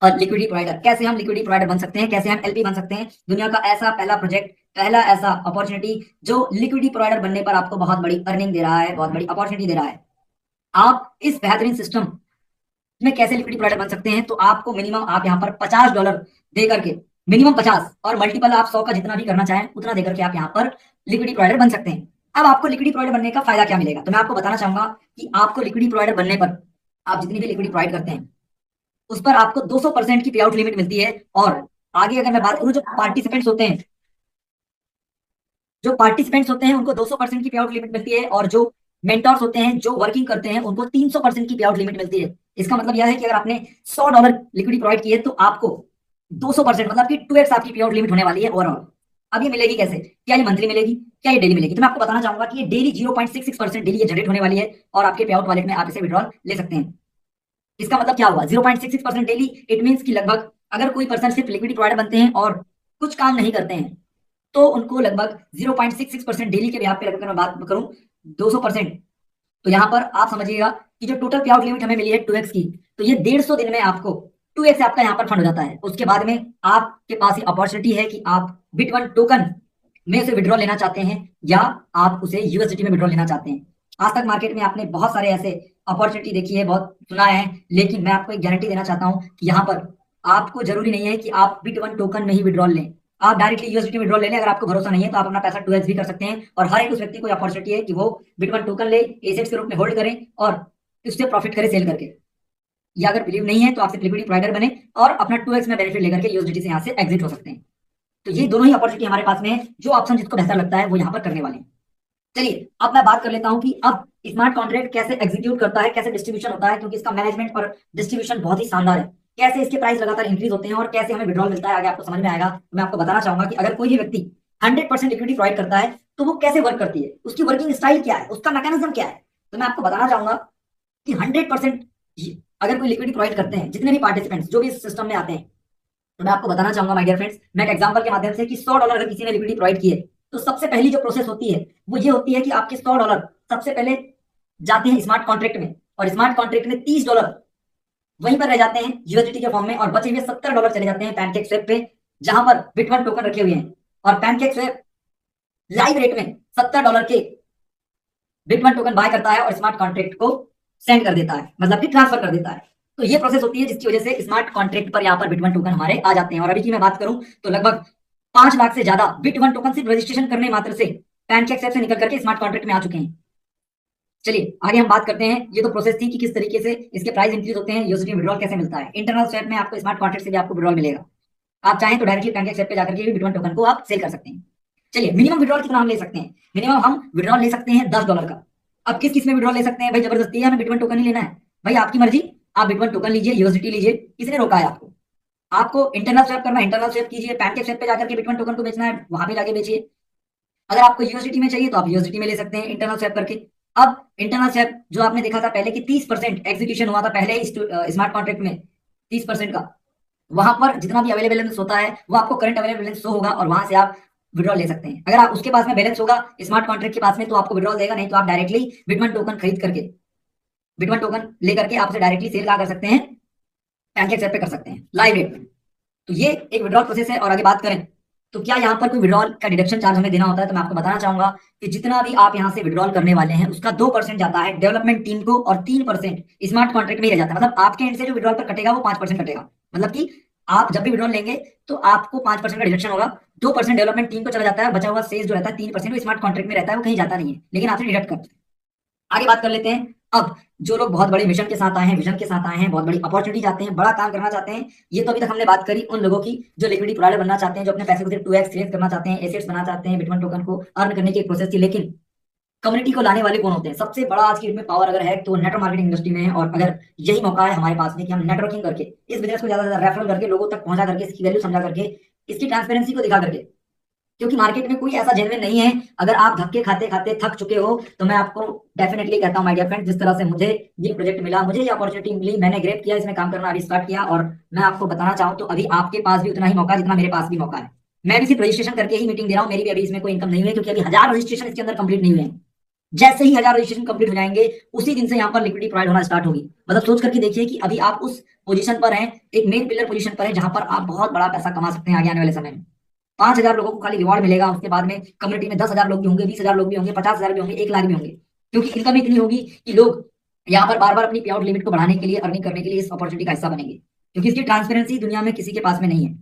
लिक्विडिटी प्रोवाइडर, कैसे हम लिक्विडिटी प्रोवाइडर बन सकते हैं, कैसे हम एलपी बन सकते हैं। दुनिया का ऐसा पहला प्रोजेक्ट, पहला ऐसा अपॉर्चुनिटी जो लिक्विडिटी प्रोवाइडर बनने पर आपको बहुत बड़ी अर्निंग दे रहा है, बहुत बड़ी अपॉर्चुनिटी दे रहा है। आप इस बेहतरीन सिस्टम में कैसे लिक्विडिटी प्रोवाइडर बन सकते हैं, तो आपको मिनिमम आप यहाँ पर $50 दे करके मिनिमम 50 और मल्टीपल आप 100 का जितना भी करना चाहें उतना देकर के आप यहाँ पर लिक्विडिटी प्रोवाइडर बन सकते हैं। अब आपको लिक्विडिटी प्रोवाइडर बनने का फायदा क्या मिलेगा, तो मैं आपको बताना चाहूंगा कि आपको लिक्विडिटी प्रोवाइडर बनने पर आप जितनी भी लिक्विडिटी प्रोवाइड करते हैं उस पर आपको 200% की पे आउट लिमिट मिलती है। और आगे अगर मैं बात करूं, जो पार्टिसिपेंट्स होते हैं उनको 200% की पे आउट लिमिट मिलती है, और जो मेंटर्स होते हैं जो वर्किंग करते हैं उनको 300% की पे आउट लिमिट मिलती है। इसका मतलब यह है कि अगर आपने $100 लिक्विडिटी प्रोवाइड किए तो आपको 200% मतलब कि 2x आपकी पे आउट लिमिट होने वाली है ओवरऑल। अब ये मिलेगी कैसे, क्या ये मंथली मिलेगी, क्या ये डेली मिलेगी, तो मैं आपको बताना चाहूंगा कि ये डेली 0.66% डेली ये जनरेट होने वाली है और आपके पे आउट वॉलेट में आप इसे विड्रॉल ले सकते हैं। इसका मतलब क्या हुआ, 0.66% डेली, इट मीन्स कि लगभग अगर कोई पर्सन सिर्फ लिक्विडिटी प्रोवाइडर बनते हैं और कुछ काम नहीं करते हैं तो उनको लगभग 0.66% डेली के ब्याज पे लगभग मैं बात करूं 200%, तो यहां पर आप समझिएगा कि जो टोटल पे आउट लिमिट हमें मिली है 2x की, तो ये 150 दिन में आपको 2x आपका यहाँ पर फंड हो जाता है। उसके बाद में आपके पास ये अपॉर्चुनिटी है कि आप बिट1 टोकन में से विड्रॉल लेना चाहते हैं या आप उसे यूएसडीटी में विड्रॉल लेना चाहते हैं। आज तक मार्केट में आपने बहुत सारे ऐसे अपॉर्चुनिटी देखी है, बहुत सुना है, लेकिन मैं आपको एक गारंटी देना चाहता हूं कि यहाँ पर आपको जरूरी नहीं है कि आप बिट1 टोकन में ही विड्रॉल लें, आप डायरेक्टली यूएसडीटी में विड्रॉल ले लें। अगर आपको भरोसा नहीं है तो आप अपना पैसा 2x भी कर सकते हैं, और हर एक उस व्यक्ति को अपॉर्चुनिटी है कि वो बिट1 टोकन ले, एसेट्स के रूप में होल्ड करें और उससे प्रॉफिट करे सेल करके। या अगर बिलीव नहीं है तो आप सिर्फ लिक्विडिटी प्रोवाइडर बने और अपना 2x में बेनिफिट लेकर के यूएसडीटी से यहाँ से एग्जिट हो सकते हैं। तो ये दोनों ही अपॉर्चुनिटी हमारे पास में है, जो ऑप्शन जिसको बेहतर लगता है वो यहाँ पर करने वाले हैं। चलिए अब मैं बात कर लेता हूं कि अब स्मार्ट कॉन्ट्रैक्ट कैसे एग्जीक्यूट करता है, कैसे डिस्ट्रीब्यूशन होता है, क्योंकि इसका मैनेजमेंट और डिस्ट्रीब्यूशन बहुत ही शानदार है। कैसे इसके प्राइस लगातार इंक्रीज होते हैं और कैसे हमें विड्रॉल मिलता है आगे आपको समझ में आएगा। तो मैं आपको बताना चाहूंगा कि अगर कोई भी व्यक्ति 100% लिक्विडिटी प्रोवाइड करता है तो वो कैसे वर्क करती है, उसकी वर्किंग स्टाइल क्या है, उसका मैकेनिज्म क्या है। तो मैं आपको बताना चाहूंगा कि 100% अगर कोई लिक्विडिटी प्रोवाइड करते हैं जितने भी पार्टिसिपेंट्स जो भी इस सिस्टम में आते हैं, तो मैं आपको बताना चाहूंगा माय डियर फ्रेंड्स, मैं एक एग्जांपल के माध्यम से कि $100 अगर किसी ने लिक्विडिटी प्रोवाइड किए तो सबसे पहली जो प्रोसेस होती है वो ये होती है कि आपके $100 सबसे पहले जाते हैं स्मार्ट कॉन्ट्रैक्ट में, और स्मार्ट कॉन्ट्रैक्ट में $30 वहीं पर रह जाते हैं यूएसडीटी के फॉर्म में, और बचे हुए $70 चले जाते हैं पैनकेक स्वेप पे जहां पर बिटवन टोकन रखे हुए हैं। और पैनकेक स्वेप लाइव रेट में $70 के बिटवन टोकन बाय करता है और स्मार्ट कॉन्ट्रैक्ट को सेंड कर देता है, मतलब कि ट्रांसफर कर देता है। तो ये प्रोसेस होती है जिसकी वजह से स्मार्ट कॉन्ट्रैक्ट पर यहाँ पर बिटवन टोकन हमारे आ जाते हैं। और अभी की मैं बात करूं तो लगभग 5 लाख से ज्यादा बिटवन टोकन सिर्फ रजिस्ट्रेशन करने मात्र से पैनकेक से निकल करके स्मार्ट कॉन्ट्रैक्ट में आ चुके हैं। चलिए आगे हम बात करते हैं। ये तो प्रोसेस थी कि किस तरीके से इसके प्राइस इंक्रीज होते हैं, यूएसडी विड्रॉल कैसे मिलता है। इंटरनल स्वैप में आपको स्मार्ट कॉन्ट्रैक्ट से भी आपको विड्रॉल मिलेगा। आप चाहें तो डायरेक्टली पैनकेक स्वैप पे जाकर के भी बिटवन टोकन को आप सेल कर सकते हैं। चलिए मिनिमम विड्रॉल कितना हम ले सकते हैं, मिनिमम हम विड्रॉल ले सकते हैं $10 का। अब किस किस में विड्रॉल ले सकते हैं भाई, जबरदस्ती है हमें बिटवन टोकन ही लेना है, भाई आपकी मर्जी, आप बिटवन टोकन लीजिए, यूएसडीटी लीजिए, किसने रोका है आपको। आपको इंटरनल स्वैप करना है इंटरनल स्वैप कीजिए, पैनकेक स्वैप पे जाकर के बिटवन टोकन को बेचना है वहां पे जाके बेचिए। अगर आपको यूएसडीटी में चाहिए तो आप यूएसडीटी में ले सकते हैं इंटरनल स्वैप करके। अब इंटरनल स्वैप जो आपने देखा था पहले कि 30% एग्जीक्यूशन हुआ था पहले ही स्मार्ट कॉन्ट्रैक्ट में 30% का, वहां पर जितना भी अवेलेबल बैलेंस होता है वो आपको करंट अवेलेबल बैलेंस शो होगा और वहां से आप विड्रॉल ले सकते हैं। अगर आप उसके पास में बैलेंस होगा स्मार्ट कॉन्ट्रैक्ट के पास में तो आपको विड्रॉल देगा, नहीं तो आप डायरेक्टली बिटवन टोकन खरीद करके बिटवन टोकन लेकर के आप उसे डायरेक्टली सेल कर सकते हैं, पैनकेक स्वैप पे कर सकते हैं लाइव रेट में। तो ये एक विड्रॉल प्रोसेस है। और आगे बात करें तो क्या यहाँ पर कोई विड्रॉल का डिडक्शन चार्ज हमें देना होता है, तो मैं आपको बताना चाहूंगा कि जितना भी आप यहाँ से विड्रॉल करने वाले हैं उसका 2% जाता है डेवलपमेंट टीम को और 3% स्मार्ट कॉन्ट्रैक्ट में ही रह जाता है। मतलब आपके एंड से जो विड्रॉल पर कटेगा वो 5% कटेगा, मतलब कि आप जब भी विड्रॉल लेंगे तो आपको 5% का डिडक्शन होगा, 2% डेवलपमेंट टीम को चला जाता है, बचा हुआ शेष जो रहता है 3% वो स्मार्ट कॉन्ट्रैक्ट में रहता है, वो कहीं जाता नहीं है लेकिन आपसे डिडक्ट करते हैं। आगे बात कर लेते हैं। अब जो लोग बहुत बड़े मिशन के साथ आए हैं, विजन के साथ आए हैं, बहुत बड़ी अपॉर्चुनिटी चाहते हैं, बड़ा काम करना चाहते हैं, ये तो अभी तक हमने बात करी उन लोगों की जो लिक्विडिटी प्रोवाइडर बनना चाहते हैं, जो अपने पैसे को सिर्फ 2x क्रिएट करना चाहते हैं, एसेट्स बना चाहते हैं, बिटवन टोकन को अर्न करने की एक प्रोसेस थी। लेकिन कम्युनिटी को लाने वाले कौन होते हैं, सबसे बड़ा आज की डेट में पावर अगर है तो नेटवर्क मार्केटिंग इंडस्ट्री में है। और अगर यही मौका है हमारे पास में कि हम नेटवर्किंग करके इस बिजनेस को ज्यादा से ज्यादा रेफरल करके लोगों तक पहुंचा करके इसकी वैल्यू समझा करके इसकी ट्रांसपेरेंसी को दिखा करके, क्योंकि मार्केट में कोई ऐसा जेन्युइन नहीं है। अगर आप धक्के खाते खाते थक चुके हो तो मैं आपको डेफिनेटली कहता हूं माय डियर फ्रेंड, जिस तरह से मुझे ये प्रोजेक्ट मिला, मुझे ये अपॉर्चुनिटी मिली, मैंने ग्रैब किया, इसमें काम करना अभी स्टार्ट किया, और मैं आपको बताना चाहूं तो अभी आपके पास भी उतना ही मौका जितना मेरे पास भी मौका है। मैं भी सिर्फ रजिस्ट्रेशन करके ही मीटिंग दे रहा हूं, मेरी भी अभी इसमें कोई इनकम नहीं हुई है, क्योंकि अभी 1000 रजिस्ट्रेशन इसके अंदर कंप्लीट नहीं हुए हैं। जैसे ही 1000 रजिस्ट्रेशन कंप्लीट हो जाएंगे उसी दिन से यहाँ पर लिक्विडिटी प्रोवाइड होना स्टार्ट होगी। मतलब सोच करके देखिए कि अभी आप उस पोजीशन पर हैं, एक मेन पिलर पोजीशन पर है जहां पर आप बहुत बड़ा पैसा कमा सकते हैं आगे आने वाले समय में। 5000 लोगों को खाली रिवॉर्ड मिलेगा, उसके बाद में कम्युनिटी में 10,000 लोग भी होंगे, 20,000 लोग भी होंगे, 50,000 भी होंगे, 1 लाख भी होंगे, क्योंकि इनकम इतनी होगी कि लोग यहाँ पर बार बार अपनी पे आउट लिमिट को बढ़ाने के लिए, अर्निंग करने के लिए इस अपॉर्चुनिटी का हिस्सा बनेंगे, क्योंकि इसकी ट्रांसपेरेंसी दुनिया में किसी के पास में नहीं है।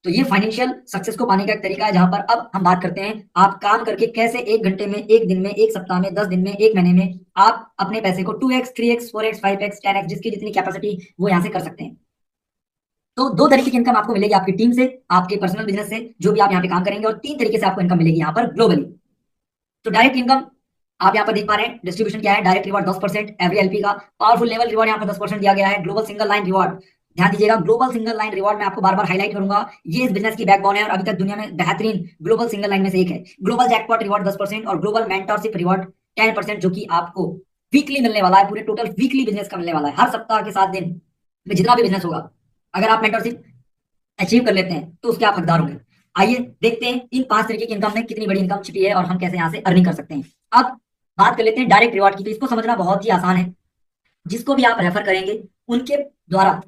तो ये फाइनेंशियल सक्सेस को पाने का एक तरीका है, जहां पर अब हम बात करते हैं आप काम करके कैसे 1 घंटे में, 1 दिन में, 1 सप्ताह में, 10 दिन में, 1 महीने में आप अपने पैसे को 2x, 3x, 4x, 5x, 10x जिसकी जितनी कैपेसिटी वो यहाँ से कर सकते हैं। तो 2 तरीके की इनकम आपको मिलेगी आपकी टीम से, आपके पर्सनल बिजनेस से, जो भी आप यहाँ पे काम करेंगे, और 3 तरीके से आपको इनकम मिलेगी यहाँ पर ग्लोबली। तो डायरेक्ट इनकम आप यहाँ पर देख पा रहे हैं, डिस्ट्रीब्यूशन क्या है, डायरेक्ट रिवॉर्ड 10% एवरी एलपी का, पावरफुल लेवल रिवॉर्ड यहाँ पर 10% दिया गया है, ग्लोबल सिंगल लाइन रिवॉर्ड, ध्यान दीजिएगा, ग्लोबल सिंगल लाइन रिवॉर्ड मैं आपको बार बार हाईलाइट करूंगा, ये इस बिजनेस की बैकबोन है और अभी तक दुनिया में बेहतरीन ग्लोबल सिंगल लाइन में से एक है। ग्लोबल जैकपॉट रिवॉर्ड 10% और ग्लोबल मेंटरशिप रिवॉर्ड 10%, जो कि आपको वीकली मिलने वाला है, पूरे टोटल वीकली बिजनेस का मिलने वाला है, हर सप्ताह के 7 दिन में जितना भी बिजनेस होगा, अगर आप मेंटरशिप अचीव कर लेते हैं तो उसके आप हकदार होंगे। आइए देखते हैं इन 5 तरीके की इनकम में कितनी बड़ी इनकम छिपी है और हम कैसे यहाँ से अर्निंग कर सकते हैं। अब बात कर लेते हैं डायरेक्ट रिवॉर्ड की, तो इसको समझना बहुत ही आसान है। जिसको भी आप रेफर करेंगे उनके द्वारा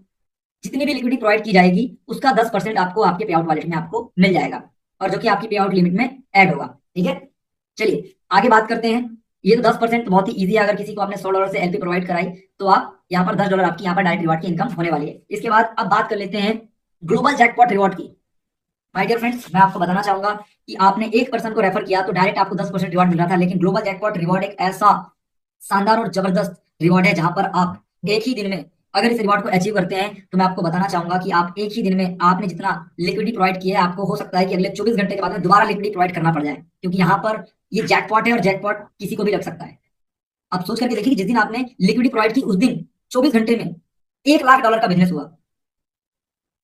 जितनी भी लिक्विडिटी प्रोवाइड की जाएगी उसका 10% आपको आपके पे आउट वॉलेट में आपको मिल जाएगा, और जो कि आपकी पे आउट लिमिट में ऐड होगा। ठीक है, चलिए आगे बात करते हैं। ये तो 10% तो बहुत ही ईजी है, अगर किसी को आपने $100 से एलपी प्रोवाइड कराई तो आप यहाँ पर $10 आपकी यहाँ पर डायरेक्ट रिवॉर्ड की इनकम होने वाली है। इसके बाद अब बात कर लेते हैं ग्लोबल जैकपॉट रिवॉर्ड की। माय डियर फ्रेंड्स, मैं आपको बताना चाहूंगा कि आपने एक पर्सन को रेफर किया तो डायरेक्ट आपको 10% रिवॉर्ड मिल रहा था, लेकिन ग्लोबल जैकपॉट रिवॉर्ड एक ऐसा शानदार और जबरदस्त रिवॉर्ड है जहां पर आप एक ही दिन में अगर इस रिवॉर्ड को अचीव करते हैं तो मैं आपको बताना चाहूंगा कि आप एक ही दिन में आपने जितना लिक्विडिटी प्रोवाइड किया है, आपको हो सकता है कि अगले 24 घंटे के बाद में दोबारा लिक्विडिटी प्रोवाइड करना पड़ जाए, क्योंकि यहाँ पर ये जैकपॉट है और जैकपॉट किसी को भी लग सकता है। आप सोच करके देखिए कि जिस दिन आपने लिक्विडिटी प्रोवाइड की उस दिन 24 घंटे में $1 लाख का बिजनेस हुआ,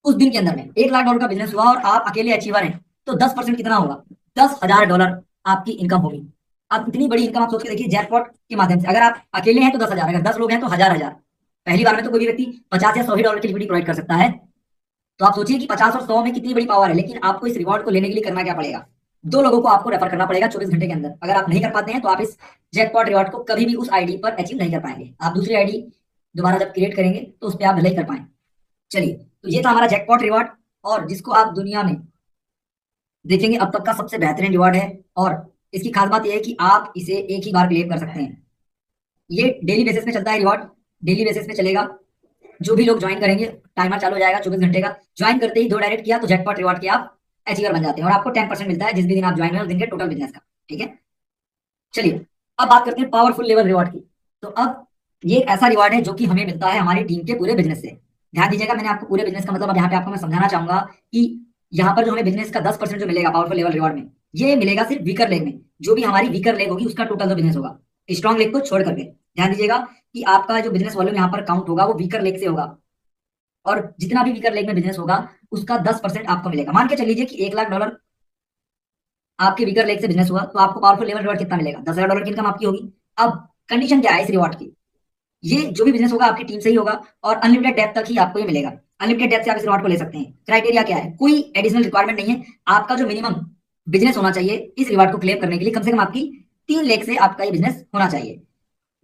उस दिन के अंदर में $1 लाख का बिजनेस हुआ और आप अकेले अचीवर हैं, तो 10% कितना होगा, $10,000 आपकी इनकम होगी। अब इतनी बड़ी इनकम आप सोच के देखिए जैकपॉट के माध्यम से, अगर आप अकेले हैं तो 10,000, अगर 10 लोग हैं तो हजार। पहली बार में तो कोई भी व्यक्ति 50 या $100 की लिक्विडिटी प्रोवाइड कर सकता है। तो आप सोचिए कि 50 और 100 में कितनी बड़ी पावर है, लेकिन आपको इस रिवॉर्ड को लेने के लिए करना क्या पड़ेगा, 2 लोगों को आपको रेफर करना पड़ेगा 24 घंटे के अंदर। अगर आप नहीं कर पाते हैं तो आप इस जैकपॉट रिवॉर्ड को कभी भी उस आईडी पर अचीव नहीं कर पाएंगे, आप दूसरी आईडी दोबारा जब क्रिएट करेंगे तो उस पर आप भले ही कर पाए। चलिए, तो ये था हमारा जैकपॉट रिवॉर्ड, और जिसको आप दुनिया में देखेंगे अब तक का सबसे बेहतरीन रिवॉर्ड है। और इसकी खास बात यह है कि आप इसे एक ही बार क्लेम कर सकते हैं। ये डेली बेसिस पे चलता है रिवॉर्ड, डेली बेसिस पे चलेगा। जो भी लोग ज्वाइन करेंगे, टाइमर चालू हो जाएगा 24 घंटे का, ज्वाइन करते ही 2 डायरेक्ट किया तो जैकपॉट रिवॉर्ड के आप अचीवर बन जाते हैं, और आपको 10% मिलता है जिस भी दिन आप ज्वाइन हुए उस दिन के टोटल बिजनेस का। ठीक है, चलिए अब बात करते हैं पावरफुल लेवल रिवॉर्ड की। तो अब ये एक ऐसा रिवॉर्ड है जो कि हमें मिलता है हमारी टीम के पूरे बिजनेस से। ध्यान दीजिएगा, मैंने आपको पूरे बिजनेस का मतलब अब यहाँ पे आपको मैं समझाना चाहूंगा कि यहाँ पर जो हमें बिजनेस का 10% जो मिलेगा पावरफुल लेवल रिवॉर्ड में, ये मिलेगा सिर्फ वीकर लेग में। जो भी हमारी वीकर लेग होगी उसका टोटल जो बिजनेस होगा, स्ट्रॉन्ग लेग को छोड़ करके। ध्यान दीजिएगा कि आपका जो बिजनेस वॉल्यूम यहाँ पर काउंट होगा वो वीकर लेग से होगा, और जितना भी वीकर लेग में बिजनेस होगा उसका 10% आपको मिलेगा। मान के चल लीजिए कि $1 लाख आपके वीकर लेग से बिजनेस हुआ, तो आपको पावरफुल लेवल रिवॉर्ड कितना मिलेगा, $10,000 की इनकम आपकी होगी। अब कंडीशन क्या है इस रिवॉर्ड की, ये जो भी बिजनेस होगा आपकी टीम से ही होगा और अनलिमिटेड डेप्थ तक ही आपको ये मिलेगा। अनलिमिटेड डेप्थ से आप इस रिवॉर्ड को ले सकते हैं। क्राइटेरिया क्या है, कोई एडिशनल रिक्वायरमेंट नहीं है, आपका जो मिनिमम बिजनेस होना चाहिए इस रिवॉर्ड को क्लेम करने के लिए, कम से कम आपकी 3 लाख से आपका ये बिजनेस होना चाहिए।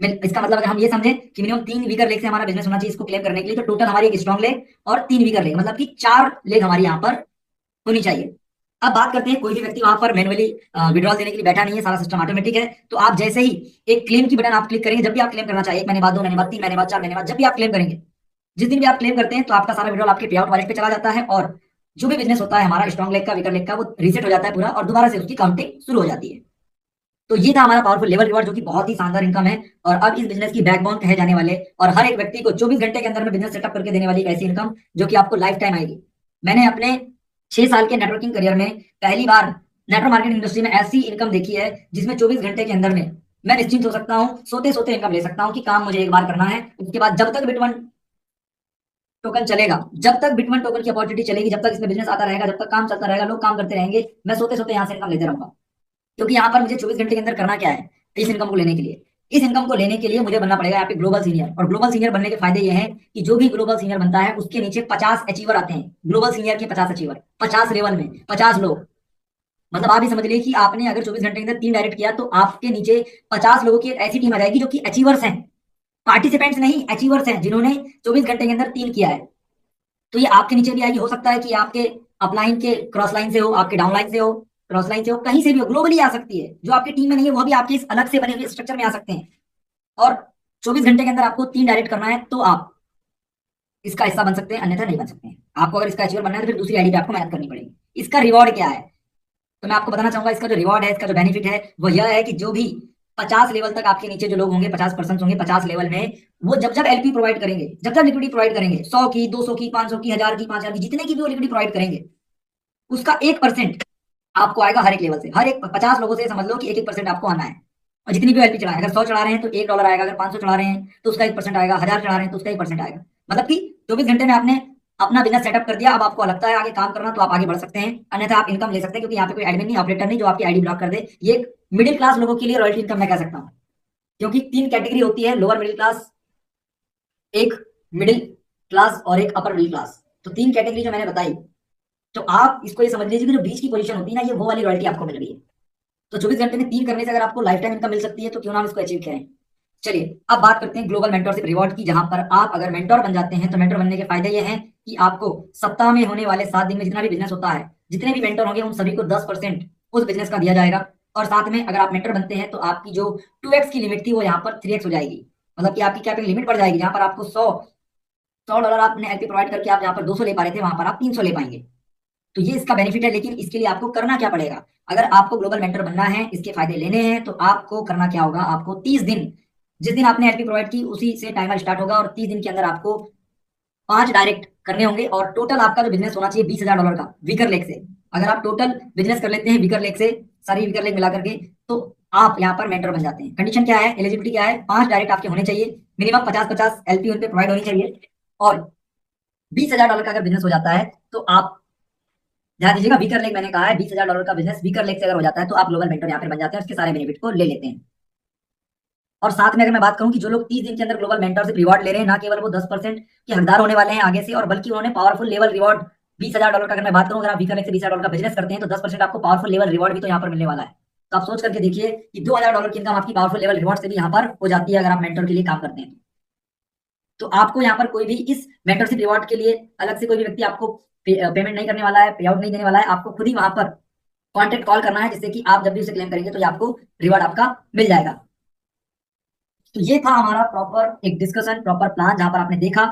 इसका मतलब अगर हम ये समझें कि मिनिमम 3 वीकर लेग से हमारा बिजनेस होना चाहिए इसको क्लेम करने के लिए, तो टोटल हमारी एक स्ट्रॉन्ग लेग और 3 वीकर लेग, मतलब कि 4 लेग हमारी यहाँ पर होनी चाहिए। अब बात करते हैं, कोई भी व्यक्ति वहां पर मैनुअली विड्रॉल देने के लिए बैठा नहीं है, सारा सिस्टम ऑटोमेटिक है। तो आप जैसे ही एक क्लेम की बटन आप क्लिक करेंगे, जब भी आप क्लेम करना चाहिए, 1 महीने बाद, 2 महीने बाद, 3 महीने बाद, 4 महीने बाद, जब भी आप क्लेम करेंगे, जिस दिन भी आप क्लेम करते हैं तो आपका सारा विड्रॉल आपके पे आउट वॉलेट पे चला जाता है, और जो भी बिजनेस होता है हमारा स्ट्रॉन्ग लेग का, वीकर लेग का, वो रीसेट हो जाता है पूरा, और दोबारा से उसकी काउंटिंग शुरू हो जाती है। तो ये था हमारा पावरफुल लेवल रिवॉर्ड, जो कि बहुत ही शानदार इनकम है, और अब इस बिजनेस की बैकबोन कहे जाने वाले और हर एक व्यक्ति को 24 घंटे के अंदर में बिजनेस सेटअप करके देने वाली एक ऐसी इनकम जो कि आपको लाइफ टाइम आएगी। मैंने अपने 6 साल के नेटवर्किंग करियर में पहली बार नेटवर्क मार्केटिंग इंडस्ट्री में ऐसी इनकम देखी है जिसमें 24 घंटे के अंदर में मैं निश्चिंत हो सकता हूँ, सोते सोते इनकम ले सकता हूँ कि काम मुझे एक बार करना है, उसके बाद जब तक बिटवन टोकन चलेगा, जब तक बिटवन टोकन की अपॉर्चुनिटी चलेगी, जब तक इसमें बिजनेस आता रहेगा, जब तक काम चलता रहेगा, लोग काम करते रहेंगे, मैं सोते सोते यहाँ से इनकम लेते रहूंगा। क्योंकि यहाँ पर मुझे 24 घंटे के अंदर करना क्या है, इस इनकम को लेने के लिए, इस इनकम को लेने के लिए मुझे बनना पड़ेगा यहाँ पे ग्लोबल सीनियर। और ग्लोबल सीनियर बनने के फायदे ये हैं कि जो भी ग्लोबल सीनियर बनता है उसके नीचे 50 अचीवर आते हैं। ग्लोबल सीनियर के 50 अचीवर, 50 लेवल में 50 लोग, मतलब आप ही समझ लीजिए कि आपने अगर 24 घंटे के अंदर 3 डायरेक्ट किया तो आपके नीचे 50 लोगों की एक ऐसी टीम आ जाएगी जो कि अचीवर्स हैं, पार्टिसिपेंट्स नहीं, अचीवर्स हैं, जिन्होंने 24 घंटे के अंदर 3 किया है। तो ये आपके नीचे भी आएगी, हो सकता है कि आपके अपलाइन के क्रॉस लाइन से हो, आपके डाउन लाइन से हो, क्रॉस लाइन से हो, कहीं से भी हो, ग्लोबली आ सकती है। जो आपकी टीम में नहीं है वो भी आपके इस अलग से बने हुए स्ट्रक्चर में आ सकते हैं। और 24 घंटे के अंदर आपको 3 डायरेक्ट करना है तो आप इसका हिस्सा बन सकते हैं, अन्यथा नहीं बन सकते हैं। आपको अगर इसका अचीवर बनना है तो फिर दूसरी आईडी पे आपको मेहनत करनी पड़ेगी। इसका रिवॉर्ड क्या है, तो मैं आपको बताना चाहूंगा। इसका जो रिवॉर्ड है, इसका जो बेनिफिट है वो यह है कि जो भी 50 लेवल तक आपके नीचे जो लोग होंगे, 50% होंगे 50 लेवल में, वो जब जब एलपी प्रोवाइड करेंगे, जब जब लिक्विडिटी प्रोवाइड करेंगे, 100 की, 200 की, 500 की, 1000 की, 5000 की, जितने की भी वो लिक्विडिटी प्रोवाइड करेंगे, उसका 1% आपको आएगा हर एक लेवल से। हर एक 50 लोगों से समझ लो कि 1-1% आपको आना है। और जितनी भी एलपी चढ़ाए, अगर 100 चढ़ा रहे हैं तो $1 आएगा, अगर 500 चढ़ा रहे हैं तो उसका 1% आएगा, 1000 चढ़ा रहे हैं तो उसका 1% आएगा। मतलब कि 24 घंटे में आपने अपना बिजनेस सेटअप कर दिया। अब आपको लगता है आगे काम करना तो आप आगे बढ़ सकते हैं, अन्यथा आप इनकम ले सकते हैं, क्योंकि यहाँ पे कोई एडमिन नहीं, ऑपरेटर नहीं जो आपकी आईडी ब्लॉक कर दे। ये एक मिडिल क्लास लोगों के लिए रॉयल्टी इनकम मैं कह सकता हूँ, क्योंकि 3 कैटेगरी होती है, लोअर मिडिल क्लास, एक मिडिल क्लास और एक अपर मिडिल क्लास। तो 3 कैटेगरी जो मैंने बताई, तो आप इसको ये समझ लीजिए कि जो बीच की पोजीशन होती है ना, ये वो वाली रॉयल्टी आपको मिल रही है। तो 24 घंटे में 3 करने से अगर आपको लाइफ टाइम इनकम मिल सकती है तो क्यों ना हम इसको अचीव करें। चलिए अब बात करते हैं ग्लोबल मेंटरशिप रिवॉर्ड की, जहां पर आप अगर मेंटोर बन जाते हैं तो मेंटोर बनने के फायदे ये हैं कि आपको सप्ताह में होने वाले 7 दिन में जितना भी बिजनेस होता है, जितने भी मेंटोर होंगे उन सभी को 10% उस बिजनेस का दिया जाएगा। और साथ में अगर आप मेंटर बनते हैं तो आपकी जो 2x की लिमिट थी वो यहाँ पर 3x हो जाएगी। मतलब कि आपकी कैपिंग लिमिट बढ़ जाएगी। जहां पर आपको $100 आपने एलपी प्रोवाइड करके आप जहां पर 200 ले पा रहे थे, वहां पर आप 300 ले पाएंगे। तो ये इसका बेनिफिट है। लेकिन इसके लिए आपको करना क्या पड़ेगा, अगर आपको ग्लोबल मेंटर बनना है, इसके फायदे लेने हैं, तो आपको करना क्या होगा, आपको 30 दिन, जिस दिन आपने एलपी प्रोवाइड की उसी से टाइमर स्टार्ट होगा, और 30 दिन के अंदर आपको 5 डायरेक्ट करने होंगे। और टोटल आपका जो बिजनेस होना चाहिए $20,000 का वीकर लेग से। अगर आप टोटल बिजनेस कर लेते हैं वीकर लेग से, सारी वीकर लेग मिला करके, तो आप यहाँ पर मेंटर बन जाते हैं। कंडीशन क्या है, एलिजिबिलिटी क्या है, 5 डायरेक्ट आपके होने चाहिए, मिनिमम 50-50 एलपी उन पे प्रोवाइड होनी चाहिए, और $20,000 का अगर बिजनेस हो जाता है तो आप ध्यान दीजिएगा, वीकर लेग मैंने कहा है, $20,000 का बिजनेस वीकर लेग से अगर हो जाता है तो आप ग्लोबल मेंटर यहाँ पर बन जाते हैं, उसके सारे बेनिफिट को ले लेते हैं। और साथ में अगर मैं बात करूं कि जो लोग 30 दिन के अंदर ग्लोबल मेंटरशिप रिवॉर्ड ले रहे हैं, ना केवल वो 10% के हकदार होने वाले हैं आगे से, और बल्कि उन्होंने पावरफुल लेवल रिवॉर्ड $20,000 का, अगर मैं बात करूं, अगर आप वीकर लेग से $20,000 का बिजनेस करते हैं तो 10% आपको पावरफुल लेवल रिवॉर्ड भी तो यहाँ पर मिलने वाला है। तो आप सोच करके देखिए कि $2,000 की इनकम आपकी पावरफुल लेवल रिवॉर्ड से भी यहाँ पर हो जाती है अगर आप मेंटर के लिए काम करते हैं। तो आपको यहाँ पर कोई भी इस मेंटरशिप रिवॉर्ड के लिए अलग से कोई भी व्यक्ति आपको पेमेंट नहीं करने वाला है, पे आउट नहीं देने वाला है। आपको खुद ही वहां पर कॉन्टेक्ट कॉल करना है, जिससे कि आप जब भी उसे क्लेम करेंगे तो ये आपको रिवॉर्ड आपका मिल जाएगा। तो ये था हमारा प्रॉपर एक डिस्कशन, प्रॉपर प्लान, जहां पर आपने देखा,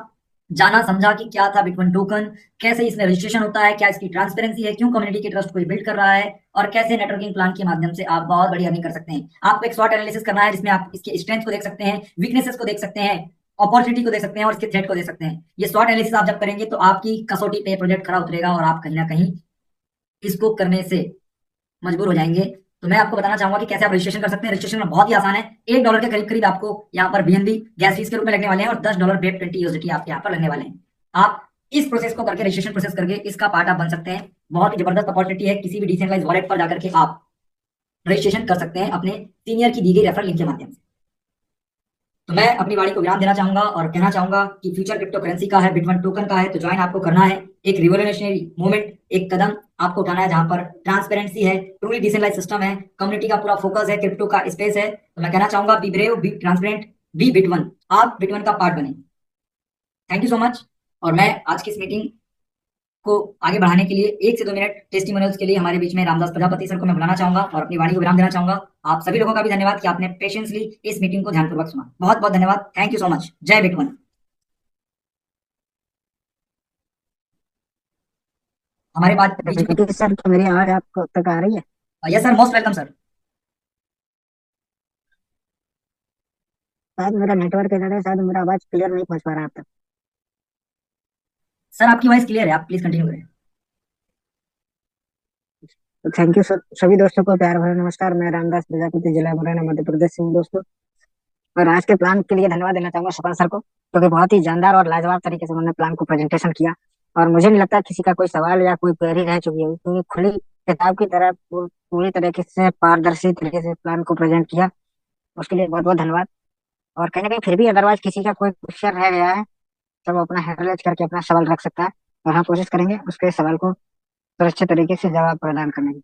जाना, समझा कि क्या था बिटकॉइन टोकन, कैसे इसमें रजिस्ट्रेशन होता है, क्या इसकी ट्रांसपेरेंसी है, क्यों कम्युनिटी के ट्रस्ट को बिल्ड कर रहा है, और कैसे नेटवर्किंग प्लान के माध्यम से आप बहुत बड़ी अर्निंग कर सकते हैं। आपको एक स्वॉट एनालिसिस करना है, जिसमें आप इसके स्ट्रेंथ को देख सकते हैं, वीकनेसेस को देख सकते हैं, अपॉर्चुनिटी को देख सकते हैं, और इसके थ्रेट को देख सकते हैं। ये स्वॉट एनालिसिस आप जब करेंगे तो आपकी कसौटी पे प्रोजेक्ट खरा उतरेगा, और आप कहीं ना कहीं इसको करने से मजबूर हो जाएंगे। तो मैं आपको बताना चाहूंगा कि कैसे आप रजिस्ट्रेशन कर सकते हैं। रजिस्ट्रेशन में बहुत ही आसान है। $1 के करीब करीब आपको यहाँ पर बीएनबी गैस फीस के रूप में लगने वाले हैं, और $10 बेप 20 यूएसडी आपके यहाँ पर लगने वाले हैं। आप इस प्रोसेस को करके, रजिस्ट्रेशन प्रोसेस करके इसका पार्ट आप बन सकते हैं। बहुत ही जबरदस्त अपॉर्चुनिटी है। किसी भी डिसेंट्रलाइज वॉलेट पर जाकर के आप रजिस्ट्रेशन कर सकते हैं अपने सीनियर की दी गई रेफरल लिंक के माध्यम से। तो मैं अपनी वाणी को विराम देना चाहूंगा और कहना चाहूंगा कि फ्यूचर क्रिप्टो करेंसी का है, बिटकॉइन टोकन का है, तो ज्वाइन आपको करना है। एक रिवोल्यूशनरी मूवमेंट, एक कदम आपको उठाना है, जहां पर ट्रांसपेरेंसी है, ट्रूली डिसेंट्रलाइज सिस्टम है, कम्युनिटी का पूरा फोकस है, क्रिप्टो का स्पेस है। तो मैं कहना चाहूंगा, be brave, be transparent, be BitOne. आप बिटवन का पार्ट बने। Thank you so much. और मैं आज की इस मीटिंग को आगे बढ़ाने के लिए 1 से 2 मिनट टेस्टिमोनियल्स के लिए हमारे बीच में रामदास प्रजापति सर को मैं बुलाना चाहूंगा और अपनी वाणी को विराम देना चाहूंगा। आप सभी लोगों का भी धन्यवाद कि आपने पेशेंसली इस मीटिंग को ध्यानपूर्वक सुना। बहुत बहुत धन्यवाद। Thank you so much. जय बिटवन। हमारे बात बीच में। विकी सर, तो मेरी आवाज आपको तक आ रही है? Yes sir, most welcome sir. शायद मेरा नेटवर्क इधर है, शायद मेरा आवाज क्लियर नहीं पहुंच पा रहा है आप तक। सर आपकी वॉइस क्लियर है, आप प्लीज कंटिन्यू करें। तो थैंक यू सर। सभी दोस्तों को प्यार भरा नमस्कार। मैं रामदास प्रजापति, जिला मुरैना, मध्य प्रदेश से हूँ दोस्तों। और आज के प्लान के लिए धन्यवाद देना चाहूंगा सुपन सर को, क्योंकि बहुत ही जानदार और लाजवाब तरीके से उन्होंने प्लान को प्रेजेंटेशन किया। और मुझे नहीं लगता किसी का कोई सवाल या कोई क्वेरी रह चुकी है, क्योंकि खुली किताब की तरह पूरी तरीके से पारदर्शी तरीके से प्लान को प्रेजेंट किया। उसके लिए बहुत बहुत धन्यवाद। और कहीं ना कहीं फिर भी अदरवाइज किसी का कोई क्वेश्चन रह गया है तो वो अपना हैंड रेज करके अपना सवाल रख सकता है, और हम कोशिश करेंगे उसके सवाल को सुरक्षित तरीके से जवाब प्रदान करने की।